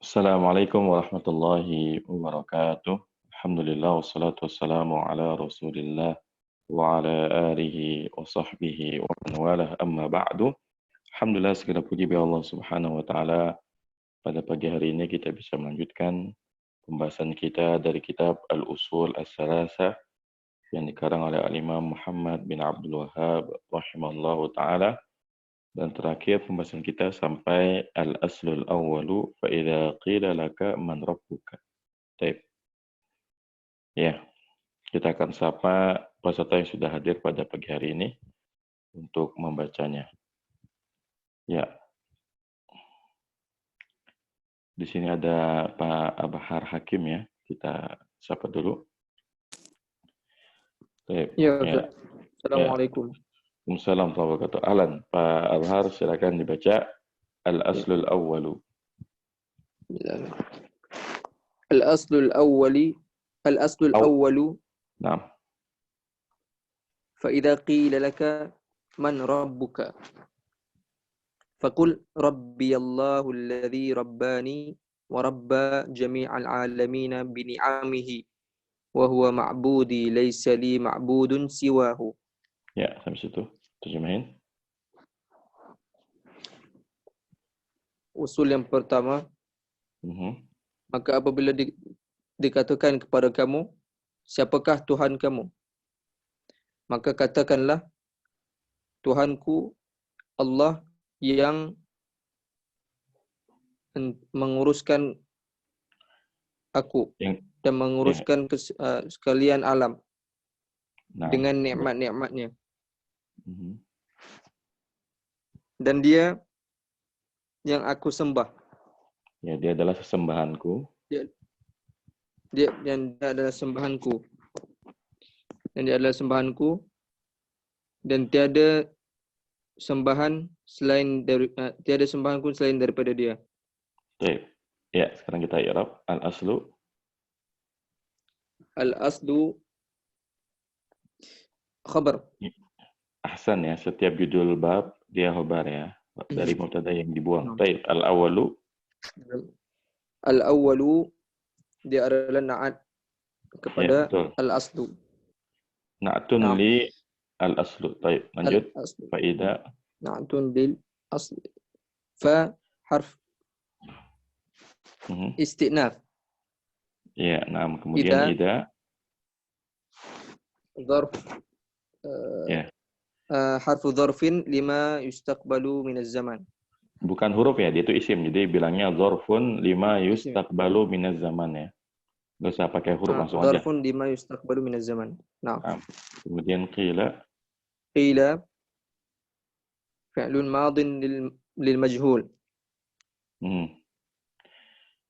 Assalamualaikum warahmatullahi wabarakatuh. Alhamdulillah wassalatu wassalamu ala Rasulillah wa ala alihi wa sahbihi wa man walah amma ba'du. Alhamdulillah segala puji bagi Allah Subhanahu wa taala. Pada pagi hari ini kita bisa melanjutkan pembahasan kita dari kitab Al-Usul As-Salasah yang dikarang oleh Al-Imam Muhammad bin Abdul Wahhab rahimallahu taala. Dan terakhir pembahasan kita sampai al-aslul awwalu fa idza qila laka man rabbuka. Baik. Ya, kita akan sapa peserta yang sudah hadir pada pagi hari ini untuk membacanya. Ya. Di sini ada Pak Abhar Hakim ya. Kita sapa dulu. Baik. Ya, Ya. Assalamualaikum. Waalaikumsalam warahmatullahi wabarakatuh. Ahlan, Pak Abhar silakan dibaca al-aslul awwalu. Al-aslul awwali al-aslul awwalu Naam. fa idza qila laka man rabbuka faqul rabbiyallahu alladhi rabbani wa rabba jami'al alamin bi ni'amihi wa huwa ma'budi laysa li ma'budun siwahu. Ya, sampai situ. Terjemahin. Usul yang pertama, maka apabila dikatakan kepada kamu, siapakah Tuhan kamu? Maka katakanlah, Tuhanku Allah yang menguruskan aku dan menguruskan sekalian alam dengan nikmat-nikmatnya. Dan dia yang aku sembah. Ya, dia adalah sesembahanku. Dia adalah sembahanku. Dan dia adalah sembahanku. Dan tiada sembahan selain dari tiada sembahanku selain daripada dia. Baik. Ya, sekarang kita i'rab al-aslu. Al-aslu khabar. Ahsan ya, setiap judul bab dia khabar ya. Dari mubtada yang dibuang. Baik, al-awwalu. Al-awwalu dia adalah na'at kepada ya, al-aslu. Na'atun li al-aslu. Baik, lanjut. Faida. Na'atun lil asli. Fa harf istinaf. Ya, nah kemudian ida. Zarf. Harfu dzarfin lima yustaqbalu minaz zaman. Bukan huruf ya, dia itu isim. Jadi bilangnya dzarfun lima yustaqbalu minaz zaman ya. Enggak usah pakai huruf langsung aja. Dzarfun lima yustaqbalu minaz zaman. Nah. Kemudian qila. Qila fi'lun madin lil majhul.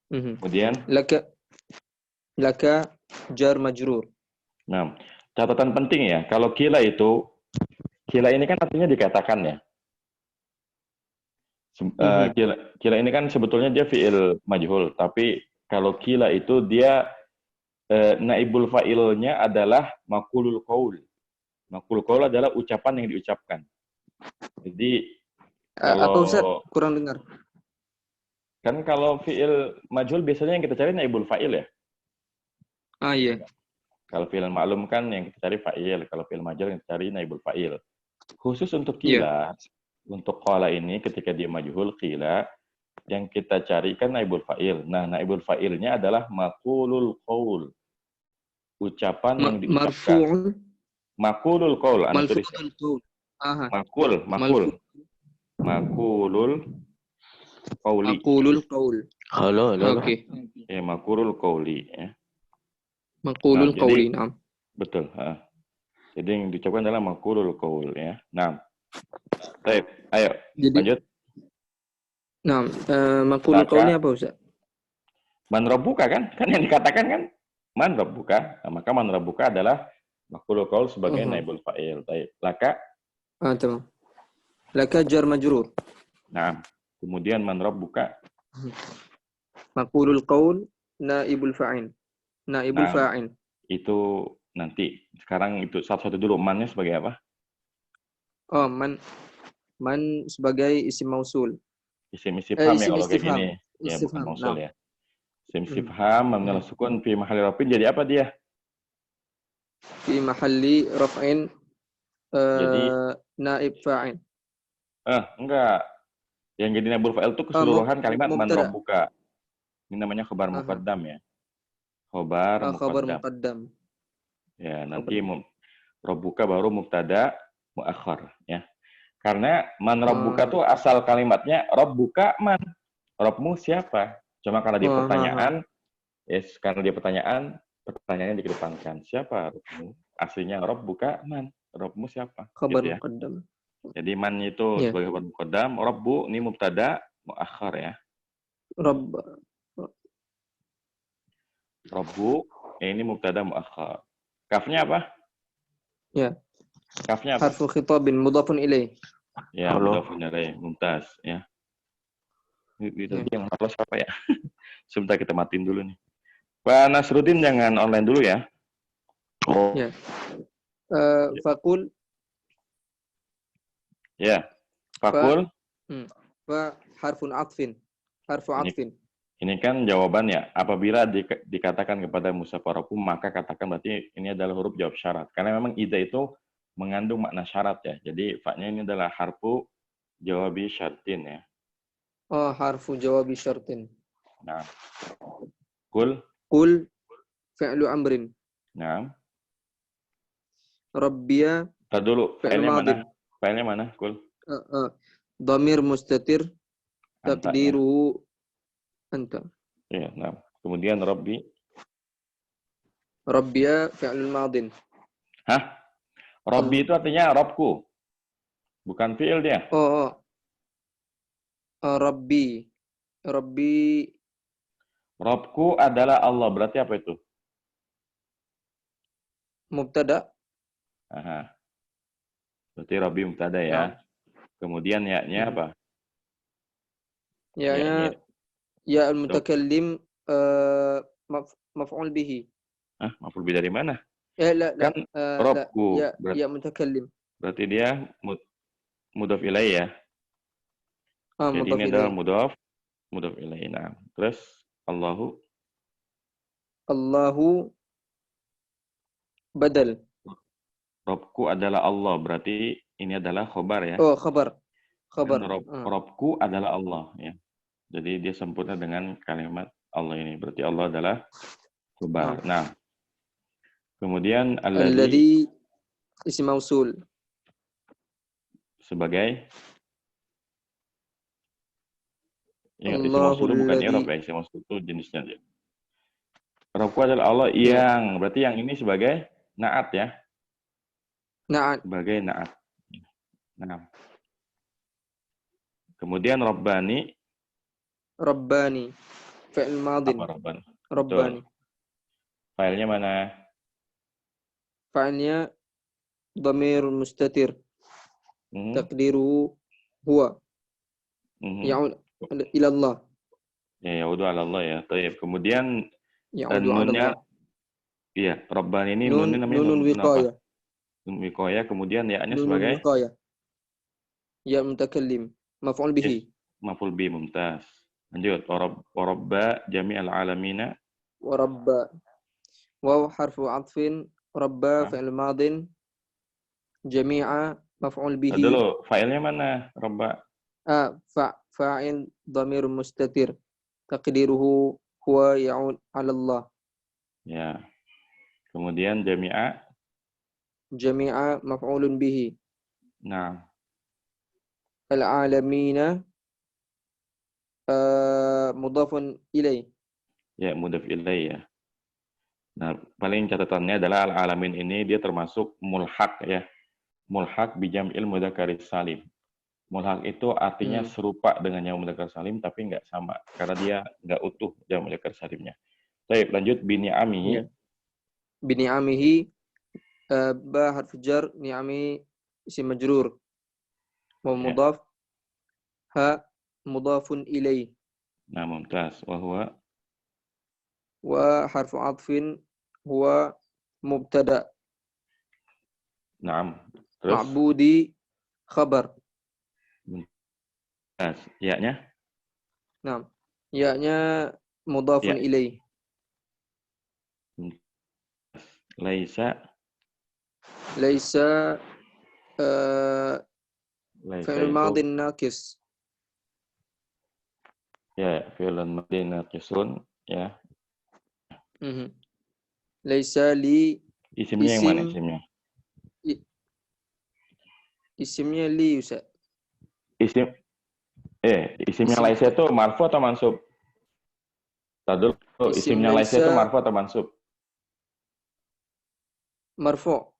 Kemudian laka jar majrur. Nah, catatan penting ya, kalau qila ini kan artinya dikatakan ya. Qila ini kan sebetulnya dia fi'il majhul, tapi kalau qila itu dia naibul fa'ilnya adalah maqulul qaul. Maqulul qaul adalah ucapan yang diucapkan. Jadi kalau apa Ustaz? Kurang dengar. Kan kalau fi'il majhul biasanya yang kita cari naibul fa'il ya. Iya. Kalau fi'il ma'lum kan yang kita cari fa'il, kalau fi'il majhul yang kita cari naibul fa'il. Khusus untuk qila, untuk qala ini ketika dia majhul qila, yang kita cari kan naibul fa'il. Nah, naibul fa'ilnya adalah maqulul qaul. Ucapan yang diucapkan. Maqulul qaul, ana tulis. Maqulul qauli. Maqulul qaul. Halo. Oke. Ya, maqulul qauli ya. Maqulul qauli, nah. Betul, Jadi yang diucapkan adalah maqulul qaul ya. Nah. Baik, ayo lanjut. Nah, maqulul qaul ini apa Ustaz? Man rabbuka kan? Kan yang dikatakan kan man rabbuka. Nah, maka man rabbuka adalah maqulul qaul sebagai naibul fa'il. Baik, laka. Tamam. Laka jar majrur. Nah, kemudian man rabbuka. Maqulul qaul naibul fa'il. Naibul fa'il. Itu nanti. Sekarang itu satu-satu dulu. Man-nya sebagai apa? Oh, man sebagai isim mausul. Isim istifham ya kalau kayak Istifham. gini. Ya, bukan mausul ya. Sim istifham mabni ala sukun fi mahalli rafin jadi apa dia? Fi mahalli raf'in Jadi naib fa'il. enggak. Yang jadi naibul fa'il itu keseluruhan kalimat man Mubtada. rabbuka. Ini namanya khabar Aha. muqaddam ya. Khabar Khabar muqaddam. muqaddam. Ya, Khabar nanti rabbuka baru mubtada muakhar ya. Karena man rabbuka tuh asal kalimatnya rabbuka man. Rabbmu siapa? Cuma karena dia pertanyaan, karena dia pertanyaannya dikedepankan. Siapa Rabbmu? Aslinya rabbuka man. Rabbmu siapa? Khabar Gitu ya. muqaddam. Jadi man itu Ya. sebagai khabar muqaddam, rabbu ini mubtada muakhar ya. Rabb. Rabbu ini mubtada muakhar. Kafnya apa? Ya. Kafnya apa? Harfu khitabin mudhafun ilaih. Ya, mudhafun ilaih, mumtaz ya. Itu Ya. yang harus apa ya? Sebentar kita matiin dulu nih. Pak Nasruddin jangan online dulu ya. Ya. Fakul. Ya. Fakul. Fa harfun atfin. Harfu atfin. Ini kan jawabannya. Apabila dikatakan kepada musaffarakum, maka katakan berarti ini adalah huruf jawab syarat. Karena memang ida itu mengandung makna syarat ya. Jadi fa-nya ini adalah harfu jawabi syartin ya. Oh, harfu jawabi syartin. Nah. Kul. Kul fi'lu amrin. Nah. Rabbiya. Tar dulu. Filenya mana? Filenya mana? Kul. Dhamir mustatir. Anta, Takdiruhu anta. Ya, nah. Kemudian Rabbi. Rabbiya fi'lul madin. Hah? Rabbi itu artinya Robku. Bukan fi'il dia. Rabbi. Rabbi. Robku adalah Allah. Berarti apa itu? Mubtada. Aha. Berarti Rabbi mubtada ya. Nah. Kemudian ya-nya apa? Ya al-mutakallim maf'ul bihi. Maf'ul bihi dari mana? La, kan Robku. Ya mutakallim. Berarti dia mudhaf ilaih ya. Jadi ini adalah mudhaf ilaih. Nah, terus Allahu badal. Robku adalah Allah. Berarti ini adalah khobar ya. Oh, khabar. Robku adalah Allah ya. Jadi dia sempurna dengan kalimat Allah ini. Berarti Allah adalah khobar. Nah, kemudian alladzi isim mausul sebagai isim mausul bukan i'rab ya. Isim mausul itu jenisnya dia. Robku adalah Allah yang berarti yang ini sebagai naat ya. Naat. Sebagai naat. Nah. Kemudian Rabbani. Fi'il madin. Rabbani. Filenya mana? Filenya dhamir mustatir. Takdiru huwa. Ya'ud ila Allah. Ya, ya'udu ala Allah ya. Tayyib. Kemudian ya'udu ala Allah. Iya, Rabbani ini nun namanya nun wiqayah. Nun wiqayah, kemudian ya-nya sebagai wiqayah. Ya mutakallim. Maf'ul bihi. Maf'ul bihi, mumtaz. Lanjut. Rabba jami'al alamina. Rabba. Waw harfu atfin. Rabba fi'il madin. Jami'a maf'ul bihi. Dulu, fa'ilnya mana? Rabba. Fa'il dhamir mustatir. Taqdiruhu huwa ya'ud 'ala Allah. Ya. Kemudian jami'a maf'ulun bihi. Nah. Al-'alamina mudhafun ilaih. Ya, mudhaf ilaih ya. Nah, paling catatannya adalah al-alamin ini dia termasuk mulhaq ya. Mulhaq bijam'il mudzakkar salim. Mulhaq itu artinya serupa dengan jamak mudzakkar salim tapi enggak sama karena dia enggak utuh jamak mudzakkar salimnya. Baik, lanjut bini'amihi. Bini'amihi ba harfu jar, ni'ami isim majrur. Wa mudhaf ha mudhafun ilaih. Nah, mumtaz. Wa harfu atfin huwa mubtada. Naam. Terus ma'budi khabar. Mumtaz. Ya-nya? Naam. Ya-nya mudhafun Ya, ilaih. laisa. Laisa Laisa fi'il itu madin naqis. ya fi'lun madhi naqisun ya. Mhm. Laisa li Isimnya yang mana isim isimnya? i- isimnya li Ustaz. Isim isimnya Isim laisa itu marfu atau mansub? Tadi dulu, isim isimnya laisa itu laisa marfu atau mansub? marfu.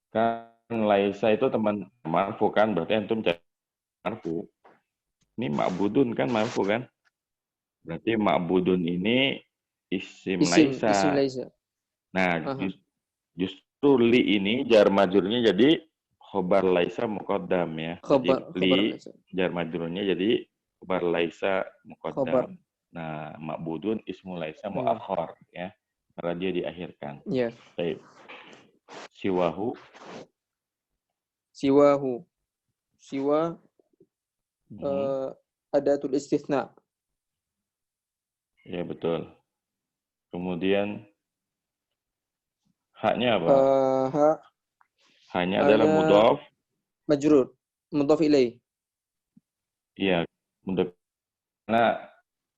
Kan laisa itu teman marfu kan, berarti antum cari marfu. Ini ma'budun kan marfu kan? Berarti ma'budun ini isim Isim laisa. laisa. Nah, Aha. justru li ini jar majrurnya jadi khobar laisa muqaddam ya. Jadi Khabar li laisa. jar majrurnya jadi khobar laisa Khabar. muqaddam. Nah, ma'budun ismu laisa Iya. muakhar ya. Karena dia diakhirkan. Iya. Baik. Siwahu. Siwahu. Siwa Hmm, adatul istitsna. ya betul. Kemudian haknya apa? Ha Haknya adalah hanya mudhaf. majrur. Mudhaf ilaih. Iya, mudhaf. Karena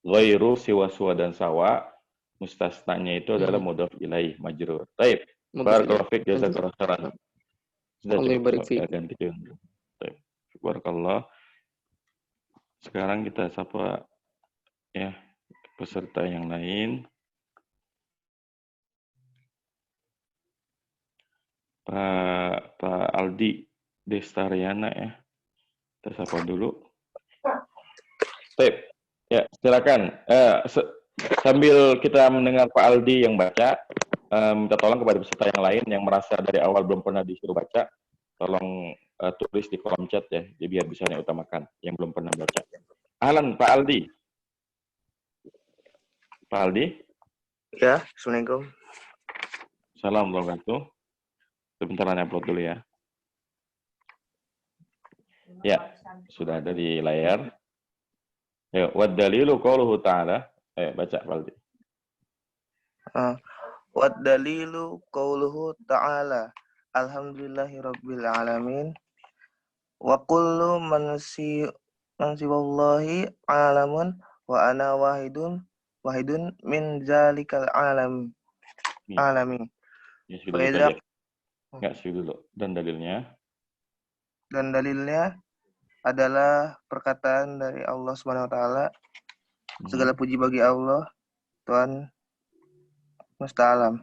ghairu siwa suwa dan sawa mustasnanya itu adalah Mhm. mudhaf ilaih majrur. Baik. Mudhaf ilaih. Barakallahu fiik Majrur. jazakallahu khairan. Sudah Allah cukup barik ya fiik. ganti dulu. Baik. Barakallah. Sekarang kita sapa ya peserta yang lain. Pak Aldi Destariana ya. Kita sapa dulu. Baik. Ya, silakan. Sambil kita mendengar Pak Aldi yang baca, minta tolong kepada peserta yang lain yang merasa dari awal belum pernah disuruh baca, tolong tulis di kolom chat ya, jadi biar bisa utamakan yang belum pernah baca. Ahlan Pak Aldi. Pak Aldi. Ya, Assalamualaikum. Salam warahmatullahi wabarakatuh. Sebentar upload dulu ya. Ya, sudah ada di layar. Ayo, wad dalilu qauluhu ta'ala. Ayo, baca Pak Aldi. Wa dalilu qauluhu ta'ala. Alhamdulillahirabbil alamin. Wa kullu man siwallahi alamun wa ana wahidun min zalikal alamin. Ya, sudah Faida saja. Enggak sih dulu. Dan dalilnya. dan dalilnya adalah perkataan dari Allah Subhanahu wa taala. Segala puji bagi Allah, Tuhan semesta alam.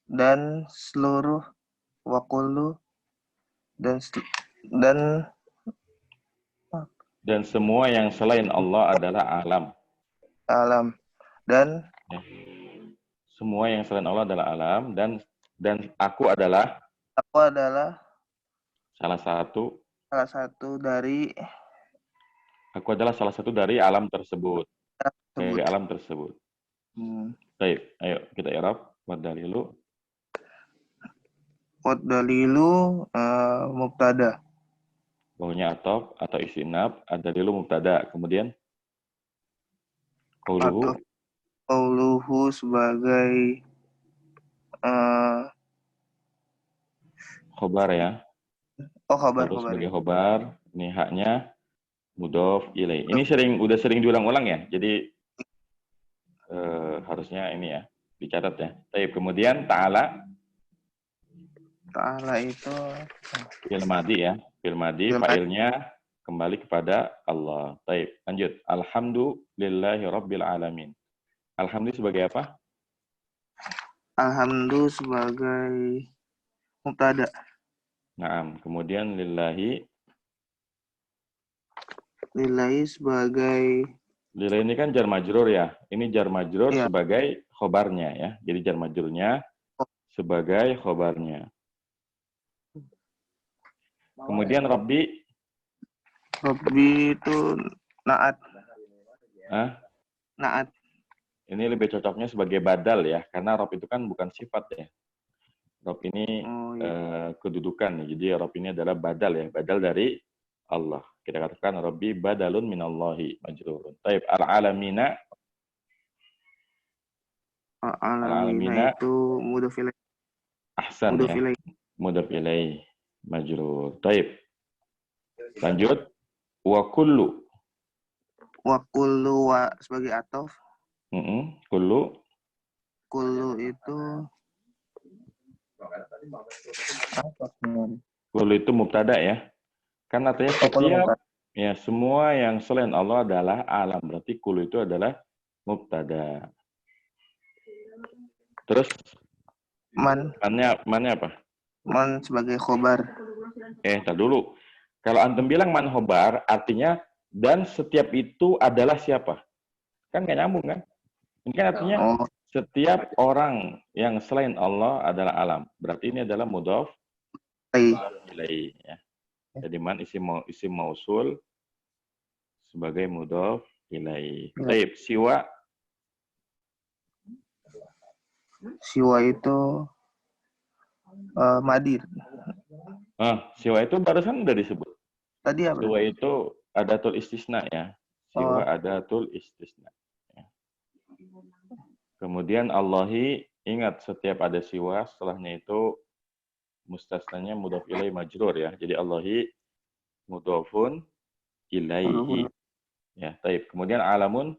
Dan seluruh wakulu dan semua yang selain Allah adalah alam. Dan Ya. Semua yang selain Allah adalah alam dan aku adalah salah satu dari alam tersebut. Dari alam tersebut. Baik, ayo kita i'rab wa dalilu. Wa dalilu mubtada. Bawahnya atau istinab, ad-dalilu mubtada. Kemudian qauluhu sebagai khobar ya. Khobar sebagai khobar. Ini haknya mudhof ilaih. Ini udah sering diulang-ulang ya. Jadi harusnya ini ya dicatat ya. Baik, kemudian ta'ala itu fi'il madhi ya. Fi'il madhi fa'ilnya kembali kepada Allah. Baik, lanjut. Alhamdulillahirabbil alamin. Alhamdulillah sebagai apa? Alhamdulillah sebagai mubtada. Naam, kemudian lillahi sebagai lillahi ini kan jar majrur ya. Ini jar majrur sebagai khobarnya ya. Jadi jar majrurnya sebagai khobarnya. Kemudian Rabbi itu naat. Naat. Ini lebih cocoknya sebagai badal ya, karena Rob itu kan bukan sifat ya. Rob ini kedudukan, jadi Rob ini adalah badal ya, badal dari Allah. Kita katakan Rabbi badalun minallahi majrurun. Taib al-alamina. Alamina itu mudhof ilaih. Ahsan Mudhof ya. ilaih. Mudhof ilaih majrur. Taib. Lanjut. Wa kullu. Wa kullu wa sebagai atof. Kullu. Kullu itu apa? Kullu itu mubtada ya. Kan artinya setiap ya semua yang selain Allah adalah alam. Berarti kullu itu adalah mubtada. Terus mannya apa? Man sebagai khobar. Tar dulu. Kalau antum bilang man khobar, artinya dan setiap itu adalah siapa? Kan nggak nyambung kan? Ini kan artinya setiap orang yang selain Allah adalah alam. Berarti ini adalah mudhof ilaih. Ya. Jadi man isim mausul sebagai mudhof ilaih. Taib siwa. Siwa itu madir. Siwa itu barusan udah disebut. Tadi apa? Siwa itu adatul istisna ya. Siwa adatul istisna. Ya. Kemudian Allahi, ingat setiap ada siwa, setelahnya itu mustasnanya mudhof ilaih majrur ya. Jadi Allahi mudhofun ilaihi. Ya, taib. Kemudian alamun.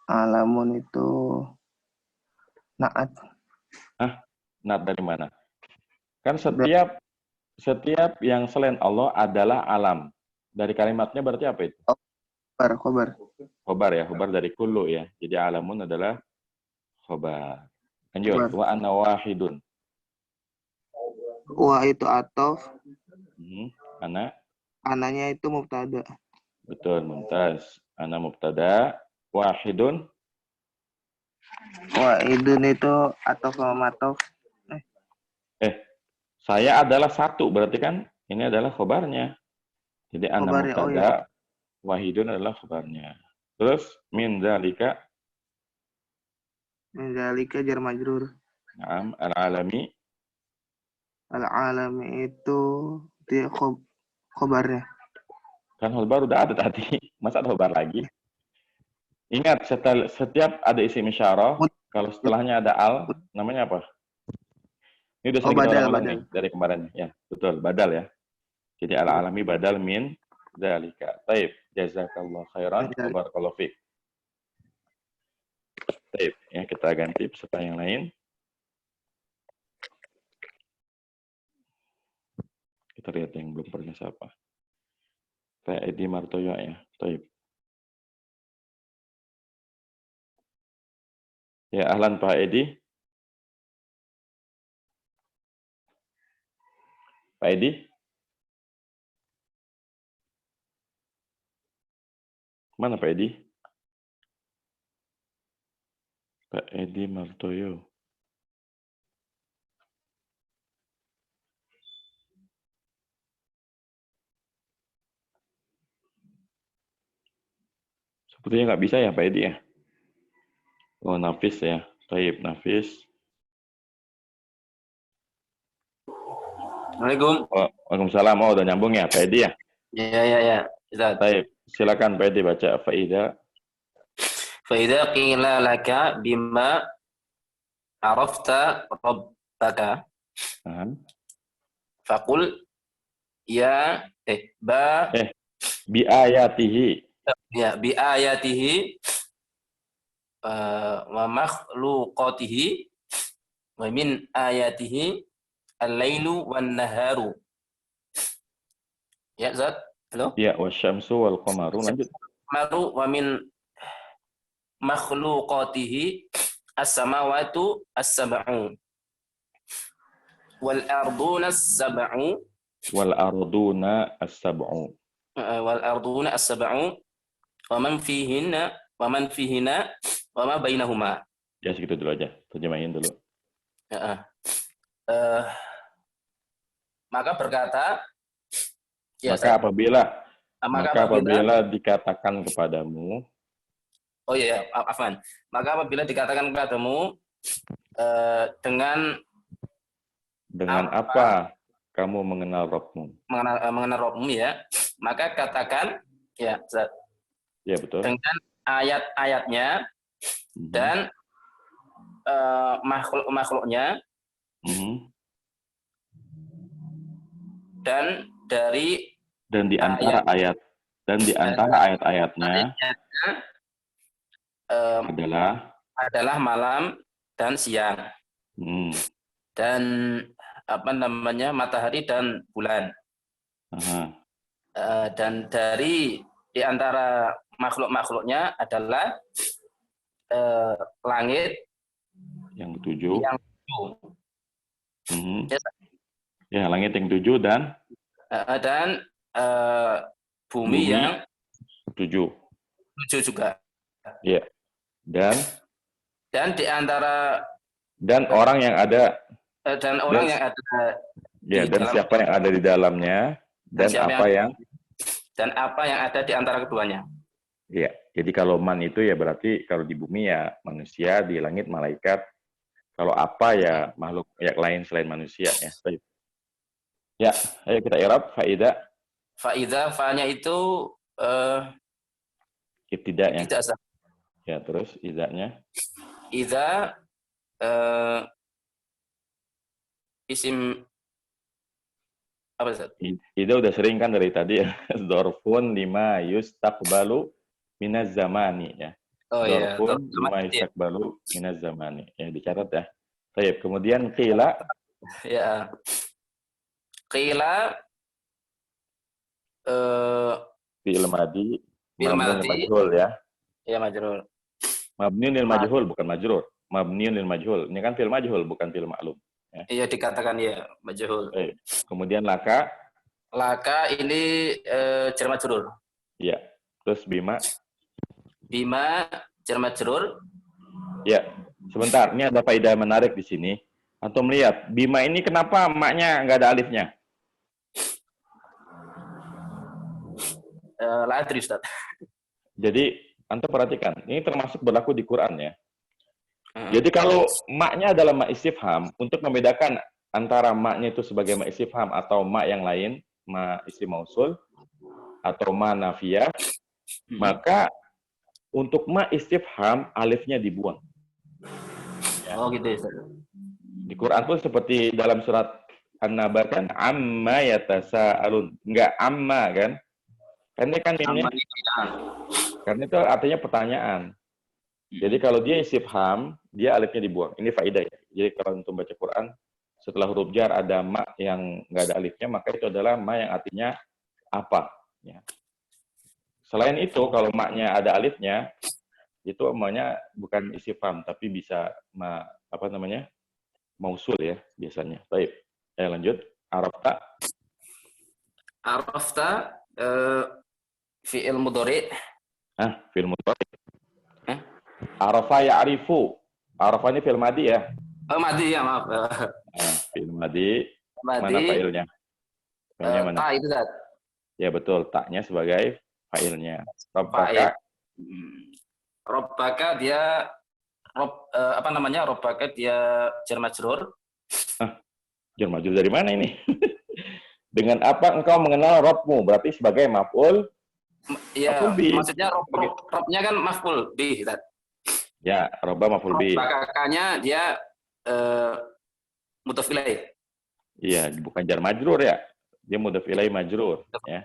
Alamun itu naat. Naat dari mana? Kan setiap yang selain Allah adalah alam. Dari kalimatnya berarti apa itu? Khobar. Khobar ya, khobar dari kullu ya. Jadi alamun adalah khobar. Lanjut, wa ana wahidun. Wa itu atof. Ananya itu mubtada. Betul, mumtaz. Ana mubtada, wahidun. Wahidun itu atof sama matof. Saya adalah satu, berarti kan ini adalah khobarnya. Jadi ana mubtada, wahidun adalah khobarnya. Terus min dzalika. Min dzalika jar majrur. Naam, al-alami. Al-alami itu dia khobarnya. Kan khobar udah ada tadi. Masa ada khobar lagi? Ingat, setiap ada isim isyarah, kalau setelahnya ada al, namanya apa? Ini udah sering kita ulang nih dari kemarin. Ya, betul, badal ya. Jadi al-alami badal min dzalika. Taib, jazakallahu khairan, wa barakallahu fiik. Taib, ya kita ganti peserta yang lain. Kita lihat yang belum pernah siapa. Pak Edi Martoyo ya. Taib. Ya, ahlan Pak Edi. Pak Edi? Mana Pak Edi? Pak Edi Martoyo. Sepertinya nggak bisa ya Pak Edi ya? Oh, Nafis ya. Taib, Nafis. Assalamualaikum. Waalaikumsalam. Oh, udah nyambung ya Pak Edi ya? Ya. Taib, silakan Pak Edi baca faida. Faida qila laka bima arafta rabbaka. Faqul ya bi ayatihi. Ya, bi ayatihi wa makhluqatihi wa min ayatihi al-lailu wan naharu. Ya, Zat. Halo? Ya, wasyamsu wal qamaru. Lanjut. Maru wa min makhluqatihi as-samawatu as-sab'u wal arduna as-sab'u wal arduna as-sab'u wa man fihinna wa ma bainahuma. Ya, segitu dulu aja. Terjemahin dulu. Maka berkata ya, maka apabila dikatakan kepadamu. Oh iya, afwan. Maka apabila dikatakan kepadamu dengan apa? kamu mengenal Rabbmu? mengenal Rabbmu ya, maka katakan ya Ustaz, Ya, betul. dengan ayat-ayatnya dan makhluk-makhluknya dan dari dan di antara ayat-ayatnya adalah malam dan siang dan apa namanya matahari dan bulan. Dan dari di antara makhluk-makhluknya adalah langit yang ketujuh. Yes. Ya, langit yang 7 dan bumi yang 7 juga. Ya. Dan di antara orang yang ada yang ada ya, dan siapa yang ada di dalamnya dan apa yang ada di antara keduanya. Ya, jadi kalau man itu ya berarti kalau di bumi ya manusia, di langit malaikat. Kalau apa ya makhluk yang lain selain manusia ya. Baik. Ya, ayo kita i'rab faida. Faida fa-nya itu ibtida'nya. Ibtida. Ya, terus idanya. Idza isim apa Ustaz? Ida udah sering kan dari tadi ya. Dzarfun lima yustaqbalu minaz zamani ya. Oh iya, Dzarfun lima yustaqbalu minaz zamani. Ya, dicatat ya. Baik, kemudian qila. Ya. Qila fi'il madhi mabniun lil majhul ya. Ya, majrur. Mabniun lil majhul bukan majrur. Mabniun lil majhul. Ini kan fi'il majhul bukan fi'il ma'lum. Ya. Iya, dikatakan ya majhul. Kemudian laka. Laka ini jar majrur. Iya. Terus bima. Bima jar majrur. Ya. Sebentar, ini ada faedah menarik di sini. Antum lihat, bima ini kenapa maknya nggak ada alifnya? La adri, Ustaz. Jadi, antum perhatikan, ini termasuk berlaku di Quran ya. Jadi kalau maknya adalah mak istifham, untuk membedakan antara maknya itu sebagai mak istifham atau mak yang lain, mak isim mausul atau mak nafiyah, maka untuk mak istifham alifnya dibuang. Oh gitu ya, Ustaz. Di Quran pun seperti dalam surat An-Naba kan amma yatasaalun, enggak amma kan? Karena kan ini karena itu artinya pertanyaan. Jadi kalau dia istifham, dia alifnya dibuang. Ini faedah ya. Jadi kalau untuk baca Quran, setelah huruf jar ada ma yang nggak ada alifnya, maka itu adalah ma yang artinya apa. Ya. Selain itu, kalau maknya ada alifnya, itu maknya bukan istifham, tapi bisa mausul ya biasanya. Baik, lanjut. Arafta. Arafta fi'il mudhari. Fi'il mudhari. Arafa ya'rifu. Arafa ini fi'il madi ya? Oh, madi ya, maaf. Fi'il madi. Mana fa'ilnya? Fa'ilnya mana? Ta itu, Ustaz. Ya betul, taknya sebagai fa'ilnya. Rabbaka. Rabbaka dia Rabbaka dia jar majrur. Jar majrur dari mana ini? Dengan apa engkau mengenal Rabbmu? Berarti sebagai maf'ul. Iya, maksudnya Rabbnya kan maf'ul bih, Ustaz. Ya, Rabba maf'ul bih. Rabbaka-nya dia mudhof ilaih. Iya, bukan jar majrur ya. Dia mudhof ilaih majrur ya.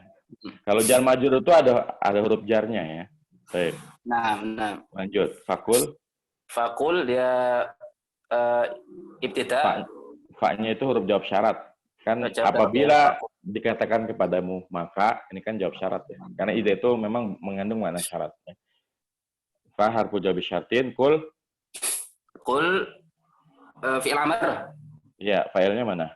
Kalau jar majrur itu ada huruf jarnya ya. Baik. Nah. Lanjut. Fakul dia ibtida. Fa-nya itu huruf jawab syarat. Kan apabila dikatakan kepadamu, maka ini kan jawab syarat ya. Karena ide itu memang mengandung makna syarat ya. Fa harfu jawab syartin, kul fi'il amr. Ya, failnya mana?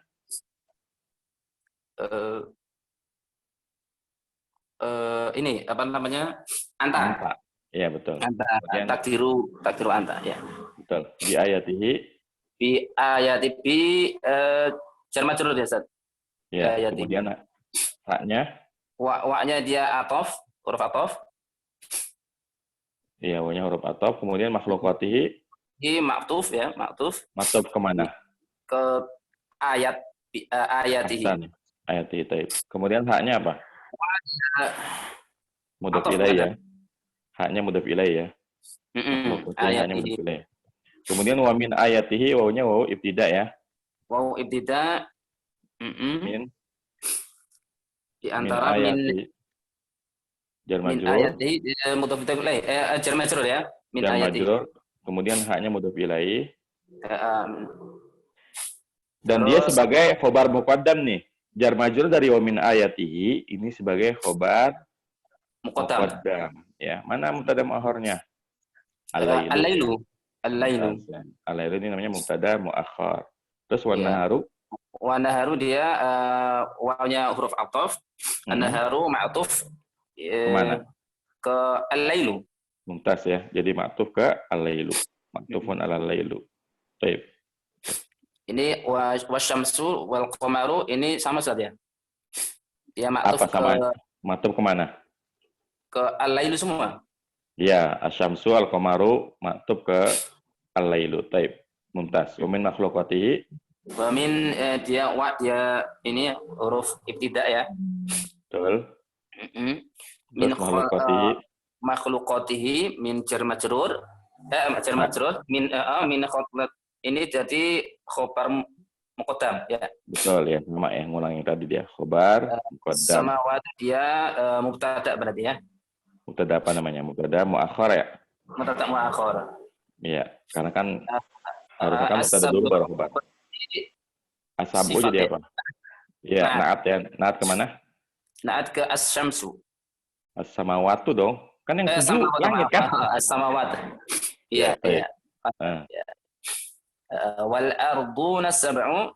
Ini apa namanya? Anta. Iya, betul. Anta. Takdiru anta ya. Betul. Di ayatihi. Bi ayatihi jar majrur ya, Ustaz. Ya, kemudian haknya. Wa-nya dia atof, huruf atof. Iya, wa-nya huruf atof. Kemudian makhlukatihi. Ini maktuf ya, maktuf. Maktuf kemana? Ke ayat ayatihi. Ahsan. Ayatihi, taib. Kemudian haknya apa? Mudhaf Ataf ilaih ya. bukan? Haknya mudhaf ilaih ya. Makhluqatihi haknya Ayatihi. mudhaf ilaih. Kemudian wa min ayatihi, wawunya wawu ibtida ya. Waw ibtida. Min Di min antara ayati jar min majrur, ayatihi mudhaf ilaih. Jar majrur ya. Min jar ayatihi. majrur, kemudian haknya mudhaf ilaih. Eh, Dan dia Terus sebagai khobar muqaddam nih. Jar majrur dari wa min ayatihi ini sebagai khobar muqaddam. muqaddam. Ya, mana mubtada muakhirnya? Al-lailu. Al-lailu. Al-lailu. Al-lailu ini namanya mubtada muakhar. Terus wan Iya. naharu Wa naharu dia wawnya huruf ataf. An-naharu ma'tuf kemana? ke al-lailu. Mumtaz ya. Jadi ma'tuf ke al-lailu. Ma'tufun ala al-lailu. Baik. Ini wasyamsu wal qamaru ini sama saja. Dia Apa ma'tuf sama? Ma'tuf kemana? ke al-lailu semua. Ya, asyamsu al-qamaru ma'tuf ke al-lailu. Baik. Mumtaz. Wa min makhluqatihi. Wa min dia ini huruf ibtida ya. Betul. Min Terus makhluqatihi. makhluqatihi min jar majrur. Jar majrur min ini jadi khobar muqaddam ya. Betul ya, sama ya, ngulangi tadi dia. Khobar, muqaddam. Samawat dia mubtada berarti ya. Mubtada apa namanya? Mubtada muakhar ya? Mubtada muakhar. Iya, karena kan harusnya kan mubtada dulu baru khobar. Asabu jadi apa? Iya, naat ya. Naat kemana? Naat ke as-syamsu. As-samawatu dong. Kan yang 7 langit kan? As-samawat. Iya, iya. Ah. Wal arduna sab'u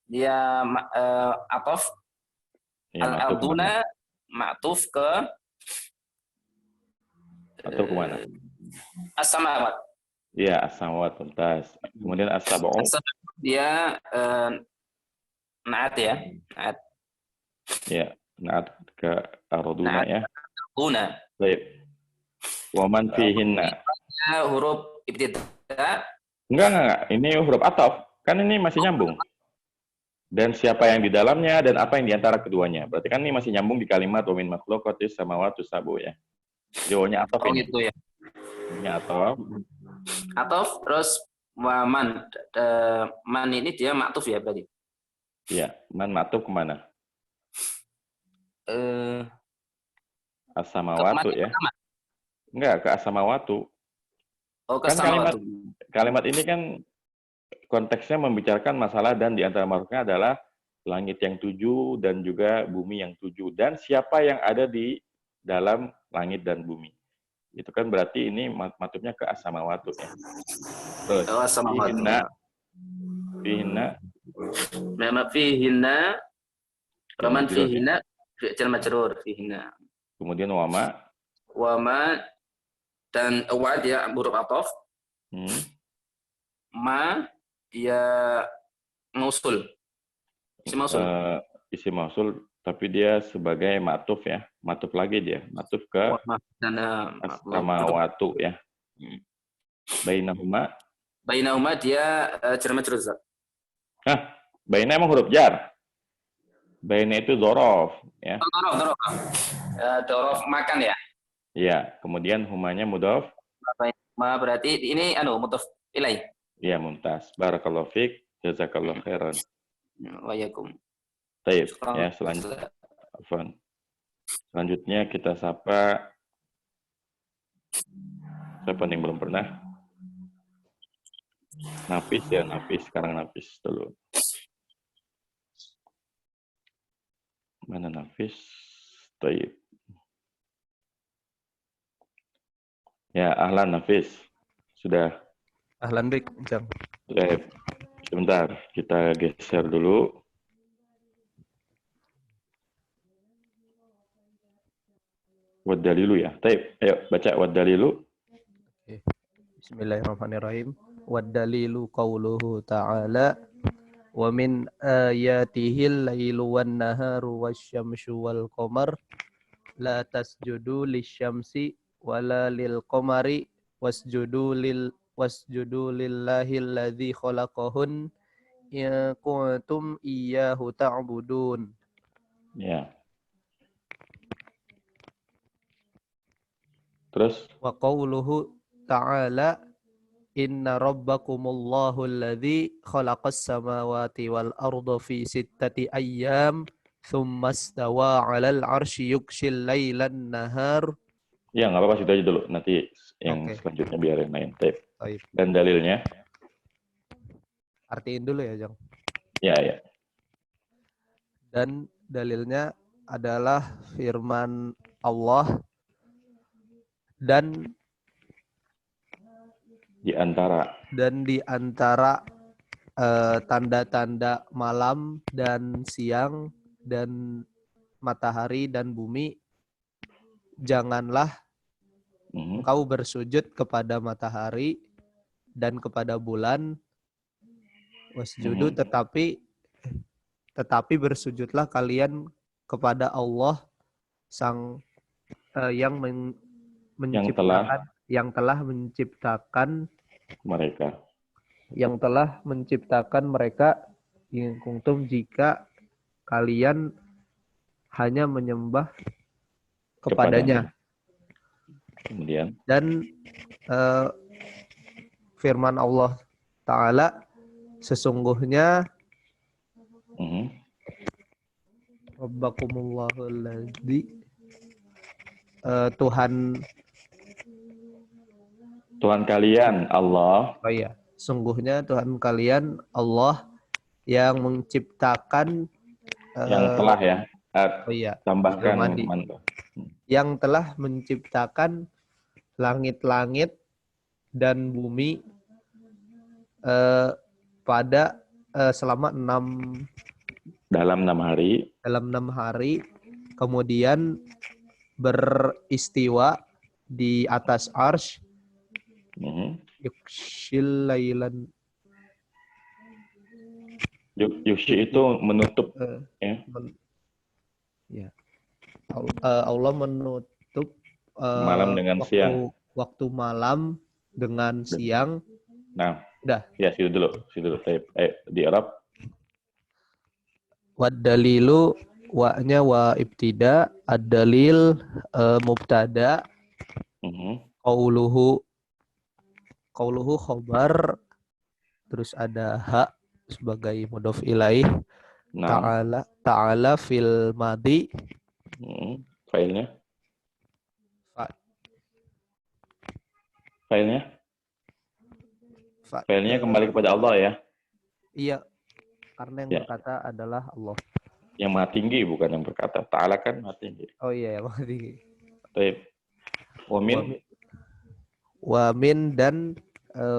dia ataf Iya, al ma'tuf arduna kemana? ma'tuf ke Ma'tuf kemana? as-samawat. Iya, as-samawat tuntas. Kemudian as-sab'u. Dia naat ya. Naat. Iya, naat ke arduna ya. Arduna. Baik. Wa man fihinna. Huruf ibtida. Enggak. Ini huruf ataf. Kan ini masih nyambung. Dan siapa yang di dalamnya dan apa yang di antara keduanya. Berarti kan ini masih nyambung di kalimat wa min makhluqatis samawati sabu ya. Jawabnya ataf ini. Gitu ya. Ini ataf. Ataf terus man. Man ini dia ma'tuf ya berarti. Iya, man ma'tuf kemana? As-samawatu ya. Enggak, ke as-samawatu. Oh, ke Kan kalimat ini kan konteksnya membicarakan masalah dan di antara makhluknya adalah langit yang 7 dan juga bumi yang 7 dan siapa yang ada di dalam langit dan bumi. Itu kan berarti ini matubnya ke as-samawatu ya. Terus fihinna Raman fihinna fi'il majrur fihinna. Kemudian wama dan wa dia huruf ataf. Ma dia mausul. Isim mausul tapi dia sebagai ma'tuf ya. Ma'tuf lagi dia. Ma'tuf ke as-samawatu ya. Bainahuma dia jar majrur. Hah, baina emang huruf jar. Baina itu dzaraf ya. Dzaraf makan ya. Iya, kemudian humanya mudhaf. Ma berarti ini mudhaf ilai. Iya, mumtaz. Barakallahu fiik, jazakallahu khairan. Wa yakum. Baik, ya selanjutnya kita sapa siapa yang belum pernah? Nafis ya, Nafis. Sekarang Nafis dulu. Mana Nafis? Baik. Ya, ahlan Nafis. Sudah. Ahlan bik, Jam. Baik. Sebentar, kita geser dulu. Wadalilu ya. Baik, ayo baca wadalilu. Bismillahirrahmanirrahim. Wadalilu qauluhu ta'ala wa min ayatihil lailu wan naharu wasyamsu wal qamar la tasjudu lisyamsi wala lil qamari wasjudu lillahi alladzi khalaqahun ya kuntum iyyahu ta'budun. Ya. Terus Wa qawluhu ta'ala inna rabbakumullahu alladhi khalaqas samawati wal arda fi sittati ayyam thumma istawa 'alal 'arsy yughshil lailan nahar. ya nggak apa-apa situ aja dulu. Nanti yang Oke. selanjutnya biar yang lain. Taib. Baik. Dan dalilnya? Artiin dulu ya, Jang. Ya, ya. Dan dalilnya adalah firman Allah dan Di antara di antara tanda-tanda malam dan siang dan matahari dan bumi, janganlah engkau bersujud kepada matahari dan kepada bulan, wasjudu, tetapi bersujudlah kalian kepada Allah sang yang menciptakan, yang telah menciptakan mereka. In kuntum, jika kalian hanya menyembah kepadanya. Kemudian Dan firman Allah Ta'ala, sesungguhnya Rabbakumullahu alladzi, Tuhan kalian Allah. Oh iya, sungguhnya Tuhan kalian Allah yang menciptakan yang telah ya. Tambahkan yang telah menciptakan langit-langit dan bumi pada selama dalam 6 hari, kemudian beristiwa di atas arsy, yukshil lailan. Yuksi itu menutup Allah menutup malam dengan siang. Waktu malam dengan siang. Nah, udah. Ya, situ dulu. Di Arab. Wad dalilu, wa-nya wa ibtida, ad-dalil mubtada, qauluhu khabar, terus ada ha sebagai mudhof ilaih. Ta'ala fil madi. Failnya kembali kepada Allah ya. Iya, karena yang berkata adalah Allah. Yang maha tinggi, bukan yang berkata. Ta'ala kan maha tinggi. Oh iya, yang maha tinggi. Baik. Wa min dan